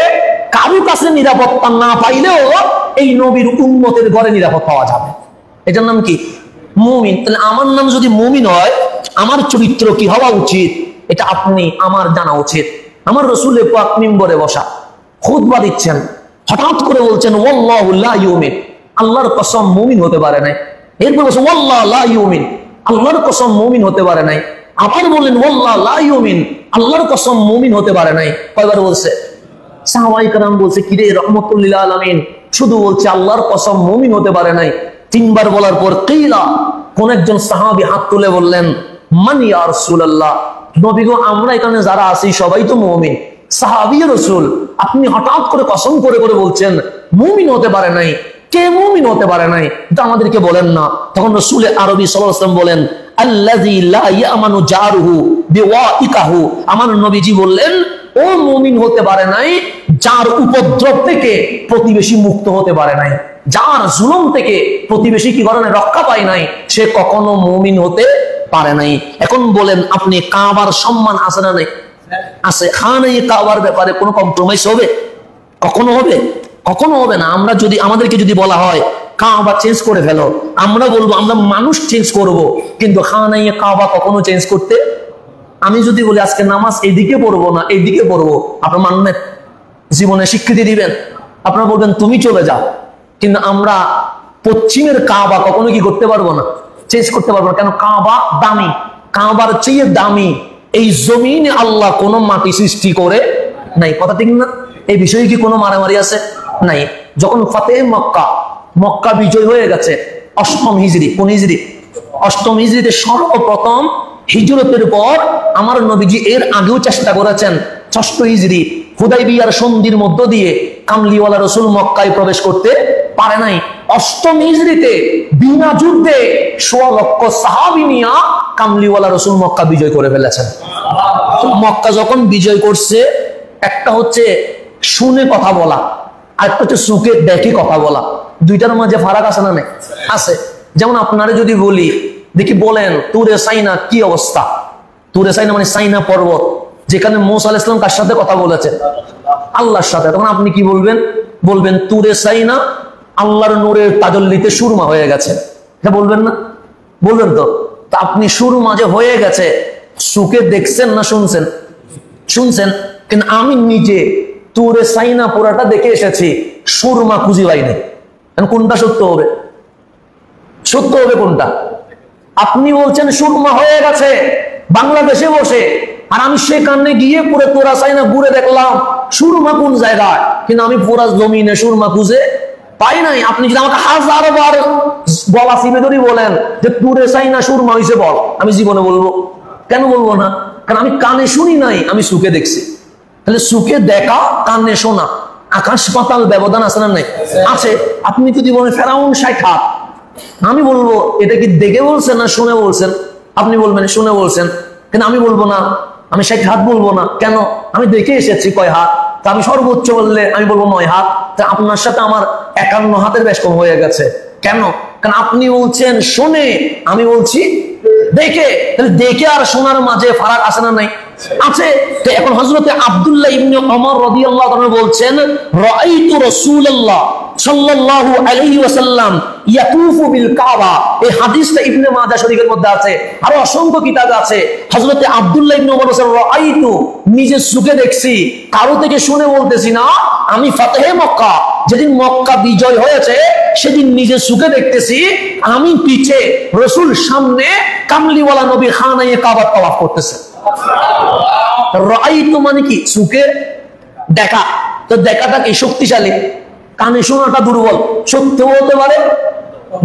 কারো কাছে নিরাপত্তা না পাইলেও এই নবীর উম্মতের ঘরে নিরাপদ পাওয়া যাবে। এটার নাম কি? মুমিন। তাহলে আমার নাম যদি মুমিন হয়, আমার চরিত্র কি হওয়া উচিত এটা আপনি আমার জানা উচিত। আমার রাসূল পাক মিম্বরে বসা খুতবা দিচ্ছেন, হঠাৎ করে বলছেন ওয়াল্লাহু লা ইউমিন, আল্লাহর কসম মুমিন হতে পারে নাই। এরপর বলছেন ওয়াল্লাহু লা ইউমিন, আল্লাহর কসম মুমিন হতে পারে নাই। আবার বললেন ওয়াল্লাহু লা ইউমিন, আল্লাহর কসম মুমিন হতে পারে নাই। কয়বার বলছে? সাহাবায়ে কেরাম বলছে, কিরে রাহমাতুল লিল আলামিন শুধু বলছে আল্লাহর কসম মুমিন হতে পারে নাই। তিনবার বলার পর কিলা, কোন একজন সাহাবী হাত তুলে বললেন, মান ইয়া রাসূলুল্লাহ, নবী গো আমরা এখানে যারা আছি সবাই তো মুমিন। সাহাবী রাসূল, আপনি হঠাৎ করে কসম করে করে বলছেন মুমিন হতে পারে নাই, কে মুমিন হতে পারে নাই এটা আমাদেরকে বলেন না। তখন রাসূল আরবি সাল্লাল্লাহু আলাইহি ওয়াসাল্লাম বলেন, আল্লাযী লা ইয়ামানু জারুহু বিওয়াইকাহু। আমার নবীজি বললেন, ও মুমিন হতে পারে নাই যার উপদ্রব থেকে প্রতিবেশী মুক্ত হতে পারে নাই, যার জুলুম থেকে প্রতিবেশী কি কারণে রক্ষা পায় নাই, সে কখনো মুমিন হতে পারে নাই। এখন বলেন, আপনি কাবার সম্মান আছে না নাই? আছে। খানে কাবার ব্যাপারে কোনো কম্প্রোমাইজ হবে? কখনো হবে? কখনো হবে না। আমরা যদি, আমাদেরকে যদি বলা হয় কাবা চেঞ্জ করে ফেলো, আমরা বলবো আমরা মানুষ চেঞ্জ করব, কিন্তু খানে কাবা কখনো চেঞ্জ করতে। আমি যদি বলি আজকে নামাজ এইদিকে পড়বো না এইদিকে পড়বো, আপনার মানবেন? জীবনে স্বীকৃতি দিবেন? আপনারা বলবেন তুমি চলে যাও। কিন্তু আমরা পশ্চিমের কাবা কখনো কি করতে পারবো না? চেঞ্জ করতে পারবো না। কেন? কাবা দামি, কাবার চেয়ে দামি এই জমিনে আল্লাহ কোন মাটি সৃষ্টি করে নাই। কথা ঠিক না? এই বিষয়ে কি কোনো মারামারি আছে? নাই। যখন ফাতেহ মক্কা, মক্কা বিজয় হয়ে গেছে 8ম হিজরি, কোন হিজরি? 8ম হিজরিতে সর্বপ্রথম হিজরতের পর আমার নবীজি এর আগেও চেষ্টা করেছেন 6ষ্ঠ হিজরি হুদাইবিয়ার সন্ধির মধ্য দিয়ে কামলিওয়ালা রাসূল মক্কায় প্রবেশ করতে পারে নাই। 8ম হিজরিতে বিনা যুদ্ধে 1.5 লক্ষ সাহাবী নিয়ে কামলিওয়ালা রাসূল মক্কা বিজয় করে ফেলেছেন। মক্কা যখন বিজয় করছে, একটা হচ্ছে শুনে কথা বলা, আর একটা হচ্ছে সুখে দেখে কথা বলা। দুইটার মাঝে ফারাক আছে না? আছে। যেমন আপনারা যদি বলি, দেখি বলেন তুরে সাইনা কি অবস্থা? তুরে সাইনা মানে সাইনা পর্বত, যেখানে মূসা আলাইহিস সালাম কার সাথে কথা বলেছেন? আল্লাহর সাথে। তখন আপনি কি বলবেন? বলবেন তুরে সাইনা আল্লাহর নূরের তাজল্লিতে সুরমা হয়ে গেছে। এটা বলবেন না? বলবেন তো। তা আপনি সুরমা যে হয়ে গেছে, সুখে দেখছেন না শুনছেন? শুনছেন। কিন্তু আমি নিজে তুরে সাইনা পুরাটা দেখে এসেছি, সুরমা খুঁজি পাইনি। কোনটা সত্য হবে? সত্য হবে কোনটা? আপনি বলছেন সুরমা হয়ে গেছে বাংলাদেশে বসে, আর আমি সেখানে গিয়ে পুরো তোরা সাইনা ঘুরে দেখলাম সুরমা কোন জায়গায়, কিন্তু আমি পুরা জমিনে সুরমা খুঁজে পাই নাই। আপনি যদি আমাকে 1000বার বলা সিমেদরি বলেন যে তুরে সাইনা সুরমা হয়েছে বল, আমি জীবনে বলবো। কেন বলবো না? কারণ আমি কানে শুনি নাই, আমি সুখে দেখছি। তাহলে সুখে দেখা, কানে শোনা, আকাশ পাতাল ব্যবধান আছে না নাই? আছে। আপনি যদি বলেন ফেরাউন 60 হাত, আমি বলবো এটা কি দেখে বলছেন না শুনে বলছেন? আপনি বলবেন শুনে বলছেন, কিন্তু আমি বলবো না, আমি 60 হাত বলবো না। কেন? আমি দেখে এসেছি কয় হাত। তা আমি সর্বোচ্চ বললে আমি বলবো 9 হাত। তা আপনার সাথে আমার 51 হাতের বেশ কম হয়ে গেছে। কেন? কারণ আপনি বলছেন শুনে, আমি বলছি দেখে। তাহলে দেখে আর শোনার মাঝে ফারাক আছে না নাই? আছে। তো এখন হযরতে আব্দুল্লাহ ইবনে ওমর রাদিয়াল্লাহু তাআলা বলছেন, রাআইতু রাসূলুল্লাহ সাল্লাল্লাহু আলাইহি ওয়াসাল্লাম ইয়াতুফু বিল কাবা। এই হাদিসটা ইবনে মাজাহ শরীফের মধ্যে আছে, আর অসংখ্য কিতাবে আছে। হযরতে আব্দুল্লাহ ইবনে ওমর বলেন, রাআইতু, নিজে চোখে দেখছি, কারো থেকে শুনে বলতেছি না। আমি ফাতহে মক্কা, যেদিন মক্কা বিজয় হয়েছে সেদিন নিজে চোখে দেখতেছি, আমি পিছে, রাসূল সামনে, কামলিওয়ালা নবী খানায়ে কাবা তাওয়াফ করতেছে। রাআইতু মানে কি? চোখে দেখা। তো দেখাটা কি শক্তিশালী, কানে শোনাটা দুর্বল। সত্যও হতে পারে,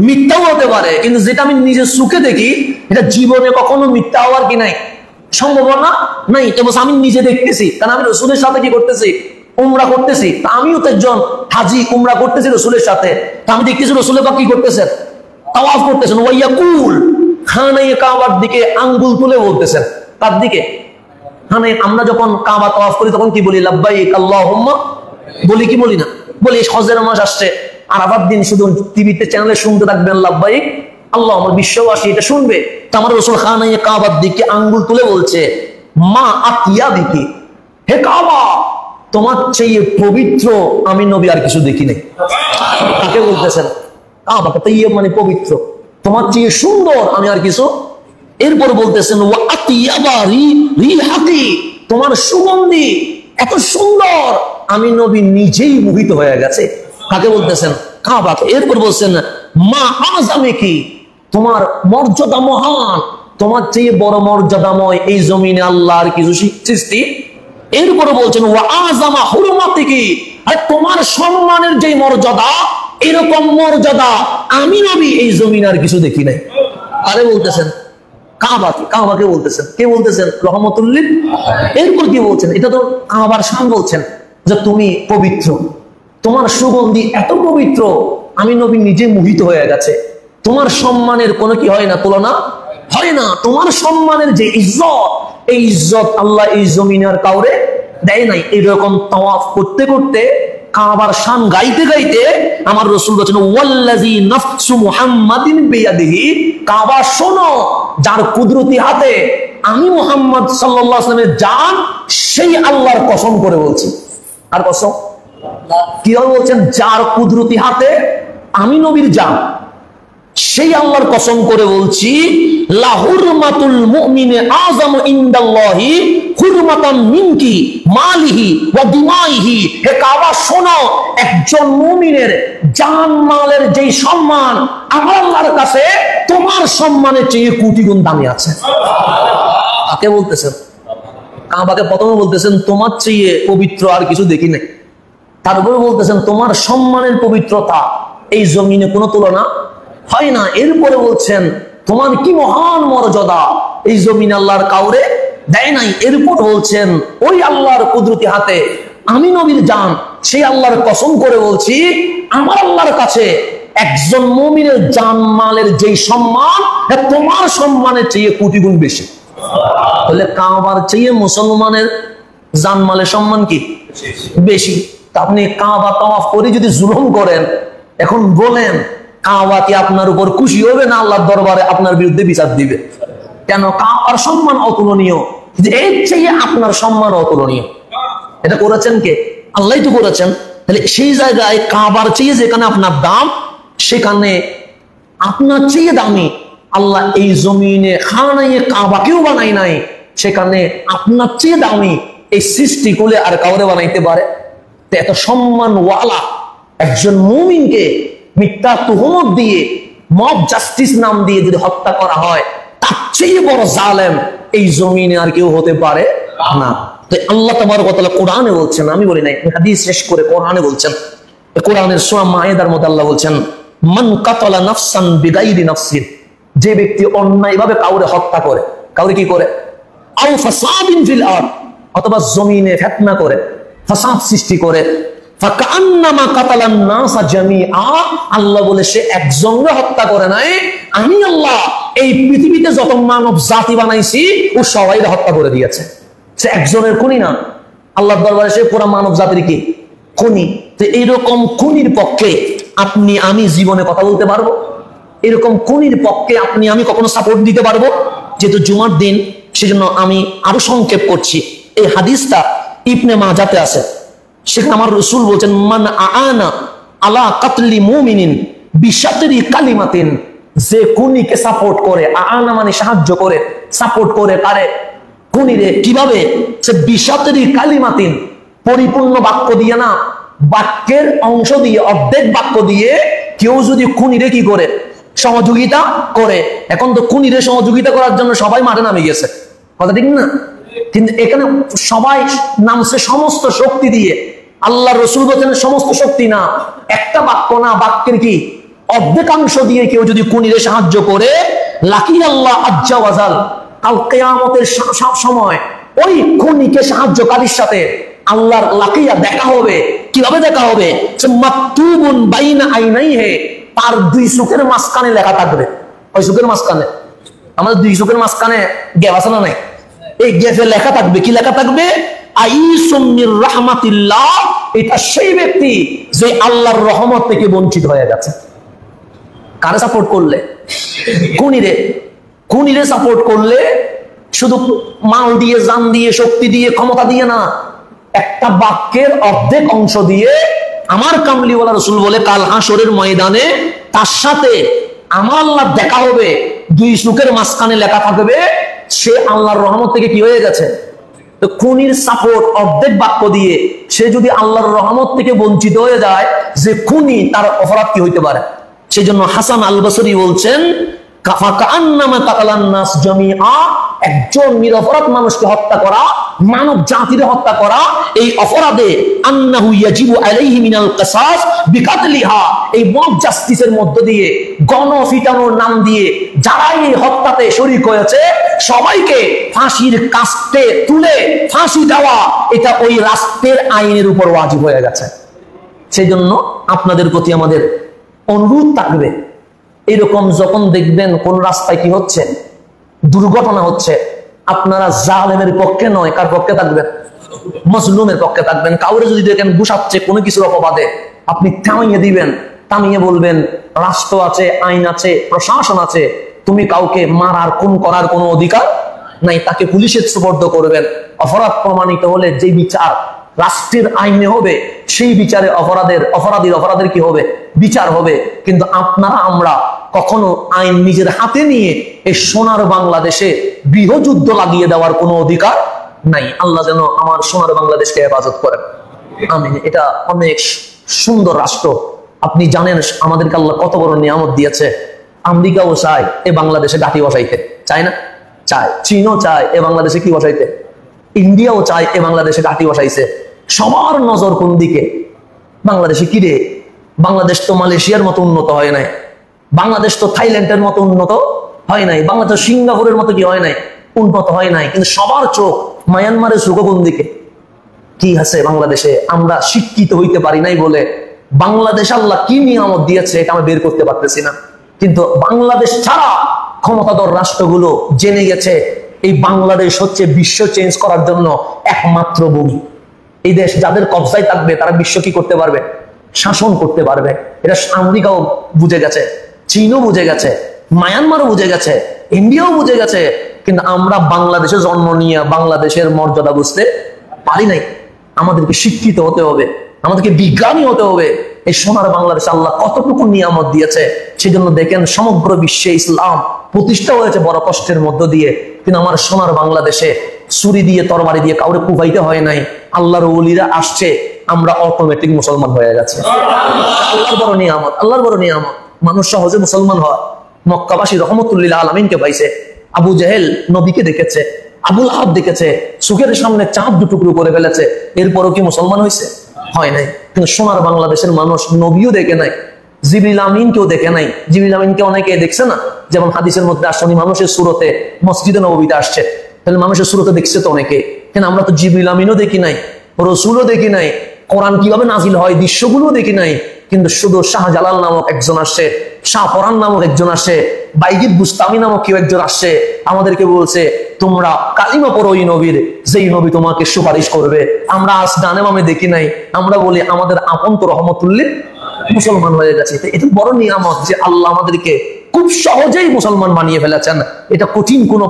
মিথ্যাও হতে পারে, কিন্তু যেটা আমি নিজের চোখে দেখি এটা জীবনে কখনো মিথ্যা হওয়ার কি নাই, সম্ভাবনা নাই। তো আমি নিজে দেখতেছি, কারণ আমি রাসূলের সাথে কি করতেছি, উমরা করতেছি। তা আমিও তো একজন হাজি, উমরা করতেছি রাসূলের সাথে। তা আমি দেখতেছি রাসূল পাক কি করতেছেন, তাওয়াফ করতেছেন। ওয়াইয়াকুল, খানায়ে কাবার দিকে আঙ্গুল তুলে বলতেছেন। তার দিকে মানে আমরা যখন কাবা তাওয়াফ করি তখন কি বলি? লাব্বাইক আল্লাহুম্মা, বলি কি বলি না? বলি। হজের মাস আসছে, আরাফাত দিন শুধু টিভিতে চ্যানেলে শুনতে থাকবেন লাব্বাইক আল্লাহুম্মা, বিশ্ববাসী এটা শুনবে। তো আমার রাসূল খানায়ে কাবার দিকে আঙ্গুল তুলে বলছে, মা আতিয়াবিকি, হে কাবা, তোমার চেয়ে পবিত্র আমি নবী আর কিছু দেখি নাই। কাকে বলতেছেন? কাবাকে। তাইয়্যিব মানে পবিত্র, তোমার চেয়ে সুন্দর আমি আর কিছু। এরপর বলতেছেন ওয়া আতিয়াবা রিহাকি, তোমার সুগন্ধি এত সুন্দর আমি নবী নিজেই মোহিত হয়ে গেছে। কাকে বলতেছেন? কাবাকে। এরপর বলছেন মা আযামিকি, তোমার মর্যাদা মহান, তোমার চেয়ে বড় মর্যাদাময় এই জমিনে আল্লাহর কিছু সৃষ্টি। এরপরে বলছেন ওয়া আযামা হুরমাতিকি, আর তোমার সম্মানের যে মর্যাদা, এরকম মর্যাদা আমি নবী এই জমিনে আর কিছু দেখি নাই। আরে বলতেছেন কাবাকে, কাবাকে বলতেছেন। কে বলতেছেন? রহমতুল্লিল। এরপর কি বলছেন? এটা তো কাবার শান বলছেন যে তুমি পবিত্র, তোমার সুগন্ধি এত পবিত্র আমি নবী নিজে মোহিত হয়ে গেছে। তোমার সম্মানের কোনো কি হয় না, তুলনা হয় না। তোমার সম্মানের যে ইজ্জত, এই ইজ্জত আল্লাহ এই জমিনে আর কাউরে দেয় নাই। এরকম তাওয়াফ করতে করতে, কাবার শান গাইতে গাইতে আমার রাসূল বলেছেন ওয়াল্লাযী নাফসু মুহাম্মাদিন বিয়াদিহি, কাবা শোনো, যার কুদরতি হাতে আমি মুহাম্মদ সাল্লাল্লাহু আলাইহি ওয়াসাল্লামের জান, সেই আল্লাহর কসম করে বলছি। আর কসম কিভাবে বলছেন? যার কুদরতি হাতে আমি নবীর জান, সেই আল্লাহর কসম করে বলছি, লা হুরমাতুল মুমিনে আযামু ইনদাল্লাহি হুরমাতান মিনকি মালিহি ওয়া দিমাইহি। হে কাবা শোনো, একজন মুমিনের জান মালের যেই সম্মান আমার আল্লাহর কাছে তোমার সম্মানের চেয়ে কোটি গুণ দামি আছে। কাকে বলতেছেন? কাবাকে প্রথমে বলতেছেন তোমার চেয়ে পবিত্র আর কিছু দেখি নাই। তারপরে বলতেছেন তোমার সম্মানের পবিত্রতা এই জমিনে কোনো তুলনা হয় না। এরপরে বলছেন তোমার কি মহান মর্যাদা, এই জমিন আল্লাহর কাউরে দেয় নাই। এরপর বলছেন ওই আল্লাহর কুদরতি হাতে আমি নবীর জান, সেই আল্লাহর কসম করে বলছি, আমার আল্লাহর কাছে একজন মুমিনের জান মালের যেই সম্মান তোমার সম্মানের চেয়ে কোটি গুণ বেশি। তাহলে কাবার চেয়ে মুসলমানের জান মালের সম্মান কি বেশি? তা আপনি কাবা তাওয়াফ করে যদি জুলুম করেন, এখন বলেন কাবা কি আপনার উপর খুশি হবে না আল্লাহর দরবারে আপনার বিরুদ্ধে বিচার দিবে? কেন? কাবার সম্মান অতুলনীয়, এর চেয়ে আপনার সম্মান অতুলনীয়। এটা করেছেন কে? আল্লাহই তো করেছেন। তাহলে সেই জায়গায় কাবার চেয়ে যেখানে আপনার দাম, সেখানে আপনার চেয়ে দামি আল্লাহ এই জমিনে খানায়ে কাবাকেও বানাই নাই, সেখানে আপনার চেয়ে দামি এই সৃষ্টি করলে আর কাউরে বানাইতে পারে? এত সম্মানওয়ালা একজন মুমিনকে মিথ্যা তুহমত দিয়ে, মব জাস্টিস নাম দিয়ে যদি হত্যা করা হয়, তার চেয়ে বড় জালেম এই জমিনে আর কেউ হতে পারে না। তো আল্লাহ তাবারক ওয়া তাআলা কোরআনে বলছেন, আমি বলি নাই, হাদিস শেষ করে কোরআনে বলছেন, কোরআনের সূরা মায়েদার মধ্যে আল্লাহ বলছেন মান কাতালা নাফসান বিগাইরি নাফসিন, যে ব্যক্তি অন্যায়ভাবে কাউরে হত্যা করে, কাউরে কি করে, আও ফাসাদিন ফিল আরদ, অথবা জমিনে ফিতনা করে, ফাসাদ সৃষ্টি করে, আল্লাহ বলে সে একজনকে হত্যা করে নাই, আমি আল্লাহ এই পৃথিবীতে যত মানব জাতি বানাইছি ও সবাই হত্যা করে দিয়েছে। সে একজনের খুনি না, আল্লাহর দরবারে সে পুরো মানব জাতির কি খুনি। তো এইরকম খুনির পক্ষে আপনি আমি জীবনে কথা বলতে পারবো? এরকম খুনির পক্ষে আপনি আমি কখনো সাপোর্ট দিতে পারবো? যেহেতু জুমার দিন সেজন্য আমি আরো সংক্ষেপ করছি। এই হাদিসটা ইবনে মাজাতে আছে, সেখানে আমার রাসূল বলছেন, মান আআনা আলা কাতলি মুমিনিন বিশাতরি কালিমাতিন, যে খুনিকে সাপোর্ট করে, আআনা মানে সাহায্য করে, সাপোর্ট করে পারে খুনিরে কিভাবে? সে বিশাতরি কালিমাতিন, পরিপূর্ণ বাক্য দিয়ে না, বাক্যের অংশ দিয়ে, অর্ধেক বাক্য দিয়ে কেউ যদি খুনিরে কি করে সহযোগিতা করে। এখন তো খুনিরে সহযোগিতা করার জন্য সবাই মাঠে নামে গেছে, কথা ঠিক না? কিন্তু এখানে সবাই নামছে সমস্ত শক্তি দিয়ে। আল্লাহ রাসূল বলেন সমস্ত শক্তি না, একটা বাক্য না, বাক্যের কি অর্ধেকাংশ দিয়ে কেউ যদি খুনিরে সাহায্য করে, লাকি আল্লাহ আজ্জা ওয়াজাল, কাল কিয়ামতের সময় ওই খুনিকে সাহায্যকারীর সাথে আল্লাহর লাকিয়া দেখা হবে। কিভাবে দেখা হবে? মাকতুবুন বাইনা আইনাইহি, তার দুই চোখের মাঝখানে লেখা থাকবে। ওই চোখের মাঝখানে, আমাদের দুই চোখের মাঝখানে গ্যাপ আছে না নাই? এই গ্যাপে লেখা থাকবে, কি লেখা থাকবে? আইসুম মির রাহমাতিল্লাহ, এটা সেই ব্যক্তি যে আল্লাহর রহমত থেকে বঞ্চিত হয়ে গেছে। কারে সাপোর্ট করলে? খুনিরে। খুনিরে সাপোর্ট করলে শুধু মাল দিয়ে, জান দিয়ে, শক্তি দিয়ে, ক্ষমতা দিয়ে না, একটা বাক্যের অর্ধেক অংশ দিয়ে আমার কামলিওয়ালা রাসূল বলে কাল হাসরের ময়দানে তার সাথে আমার আল্লাহ দেখা হবে। দুই চোখের মাঝখানে লেখা থাকবে সে আল্লাহর রহমত থেকে কি হয়ে গেছে। তো খুনির সাপোর্ট অর্ধেক বাক্য দিয়ে সে যদি আল্লাহর রহমত থেকে বঞ্চিত হয়ে যায়, যে খুনি, তার অপরাধ কি হইতে পারে? সেই জন্য হাসান আল বসরি বলছেন, একজন নিরপরাধ মানুষকে হত্যা করা, মানব জাতির হত্যা করা, এই অপরাধে আন্নাহু ইয়াজিবু আলাইহি মিনাল কিসাস বিকাতলিহা, এই মব জাস্টিসের মধ্য দিয়ে, গণফিটানোর নাম দিয়ে যারা এই হত্যাতে শরীক হয়েছে সবাইকে ফাঁসির কাস্টে তুলে ফাঁসি দেওয়া, এটা ওই রাষ্ট্রের আইনের উপর ওয়াজিব হয়ে গেছে। সেই জন্য আপনাদের প্রতি আমাদের অনুরোধ থাকবে, এরকম যখন দেখবেন কোন রাস্তায় কি হচ্ছে, দুর্ঘটনা হচ্ছে, আপনারা জালেমের পক্ষে নয়, কার পক্ষে থাকবেন? মজলুমের পক্ষে থাকবেন। কাউরে যদি দেখেন ঘুষাচ্ছে কোনো কিছুর অপবাদে, আপনি থামিয়ে দিবেন, থামিয়ে বলবেন রাষ্ট্র আছে, আইন আছে, প্রশাসন আছে, তুমি কাউকে মারার, খুন করার কোনো অধিকার নাই, তাকে পুলিশের সুপর্দ করবেন। অপরাধ প্রমাণিত হলে যে বিচার রাষ্ট্রের আইনে হবে, সেই বিচারে অপরাধীর কি হবে? বিচার হবে। কিন্তু আপনারা আমরা কখনো আইন নিজের হাতে নিয়ে এই সোনার বাংলাদেশে গৃহযুদ্ধ লাগিয়ে দেওয়ার কোনো অধিকার নাই। আল্লাহ যেন আমার সোনার বাংলাদেশকে হেফাজত করেন, আমিন। এটা অনেক সুন্দর রাষ্ট্র। আপনি জানেন আমাদেরকে আল্লাহ কত বড় নিয়ামত দিয়েছে। আমেরিকাও চায় এ বাংলাদেশে ঘাঁটি বসাইতে, চায় না? চায়। চীনও চায় এ বাংলাদেশে কি বসাইতে, ইন্ডিয়াও চায় এ বাংলাদেশে ঘাঁটি বসাইছে। সবার নজর কোন দিকে? বাংলাদেশে। কি রে, বাংলাদেশ তো মালয়েশিয়ার মতো উন্নত হয় নাই, বাংলাদেশ তো থাইল্যান্ডের মতো উন্নত হয় নাই, বাংলাদেশ সিঙ্গাপুরের মতো কি হয় নাই, উন্নত হয় নাই। কিন্তু সবার চোখ মায়ানমারের চোখ কোন দিকে? কি আছে বাংলাদেশে? আমরা শিক্ষিত হইতে পারি নাই বলে বাংলাদেশ আল্লাহ কি নিয়ামত দিয়েছে এটা আমরা বের করতে পারতেছি না। কিন্তু বাংলাদেশ ছাড়া ক্ষমতাধর রাষ্ট্রগুলো জেনে গেছে এই বাংলাদেশ হচ্ছে বিশ্ব চেঞ্জ করার জন্য একমাত্র ভূমি। এই দেশ যাদের কবজায় থাকবে তারা বিশ্ব কি করতে পারবে? শাসন করতে পারবে। এটা আমেরিকাও বুঝে গেছে, চীনও বুঝে গেছে, মায়ানমারও বুঝে গেছে, ইন্ডিয়াও বুঝে গেছে। কিন্তু আমরা বাংলাদেশে জন্ম নিয়ে বাংলাদেশের মর্যাদা বুঝতে পারি নাই। আমাদেরকে শিক্ষিত হতে হবে, আমাদেরকে বিজ্ঞানী হতে হবে। এই সোনার বাংলাদেশ আল্লাহ কতটুকু নিয়ামত দিয়েছে। সেজন্য দেখেন সমগ্র বিশ্বে ইসলাম প্রতিষ্ঠা হয়েছে বড় কষ্টের মধ্য দিয়ে। কিন্তু আমার সোনার বাংলাদেশে ছুরি দিয়ে, তরবারি দিয়ে কাউরে কুফাইতে হয় নাই। আল্লাহর ওলিরা আসছে, আমরা অটোমেটিক মুসলমান হয়ে গেছে। আল্লাহর বড় নিয়ামত, আল্লাহর বড় নিয়ামত। মানুষ সহজে মুসলমান হয়। মক্কাবাসী রহমতুল্লিল আলামিনকে পাইছে। আবু জাহেল নবীকে দেখেছে, আবুল আহাব দেখেছে, চোখের সামনে চাঁদ দুটুকরো করে ফেলেছে, এরপরও কি মুসলমান হয়েছে? হয় নাই। কিন্তু সোনার বাংলাদেশের মানুষ নবীও দেখে নাই, জিবরিল আমিনকেও দেখে নাই। জিবরিল আমিনকে অনেকে দেখছে না, যেমন হাদিসের মধ্যে আসছে মানুষের সুরতে মসজিদে নববীতে আসছে, তাহলে মানুষের সুরতে দেখছে তো অনেকে। কেন আমরা তো জিবরিল আমিনও দেখি নাই, রসুলও দেখি নাই, কোরআন কিভাবে নাজিল হয় দৃশ্যগুলো দেখি নাই, কিন্তু শুধু শাহজালাল নামক একজন আসছে, শাহপরান নামক একজন আসে, বাইজিদ বুস্তামি নামক কেউ একজন আসছে, আমাদেরকে বলছে তোমরা কালিমা পড়ো ওই নবীর, যেই নবী তোমাকে সুপারিশ করবে। আমরা আজ ডানে বামে দেখি নাই, আমরা বলি আমাদের আপন তো রহমতুল্লিল মুসলমান হয়ে গেছে। এটা বড় নিয়ামত যে আল্লাহ আমাদেরকে খুব সহজেই মুসলমান বানিয়ে ফেলেছেন, এটা কঠিন কোনো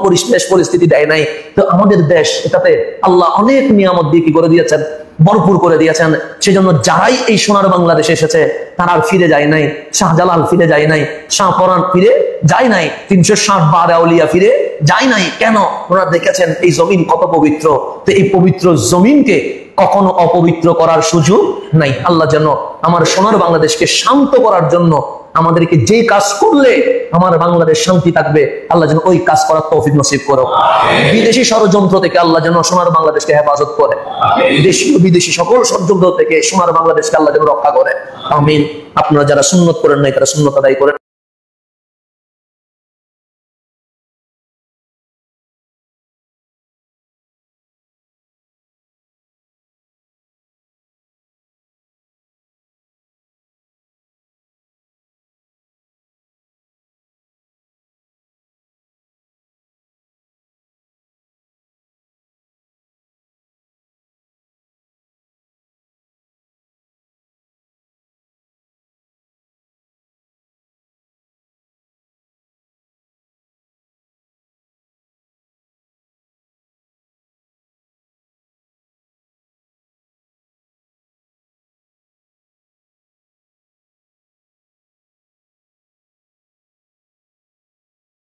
পরিস্থিতি দেয় নাই। তো আমাদের দেশ, এটাতে আল্লাহ অনেক নিয়ামত দিয়ে কি করে দিয়েছেন, ভরপুর করে দিয়েছেন। সেজন্য যারাই এই সোনার বাংলাদেশে এসেছে তারা আর ফিরে যায় নাই, শাহজালাল ফিরে যায় নাই, শাহপরান ফিরে যায় নাই, 360 আউলিয়া ফিরে যায় নাই। কেন? ওনারা দেখেছেন এই জমিন কত পবিত্র। তো এই পবিত্র জমিনকে কখনো অপবিত্র করার সুযোগ নাই। আল্লাহ যেন আমার সোনার বাংলাদেশকে শান্ত করার জন্য আমাদেরকে যে কাজ করলে আমার বাংলাদেশ শান্তি থাকবে, আল্লাহ যেন ওই কাজ করার তৌফিক নসিব করো। বিদেশি ষড়যন্ত্র থেকে আল্লাহ যেন সোনার বাংলাদেশকে হেফাজত করে, দেশি ও বিদেশি সকল ষড়যন্ত্র থেকে সোনার বাংলাদেশকে আল্লাহ যেন রক্ষা করে। আমিন। আপনারা যারা সুন্নত করেন নাই তারা সুন্নত আদায় করেন।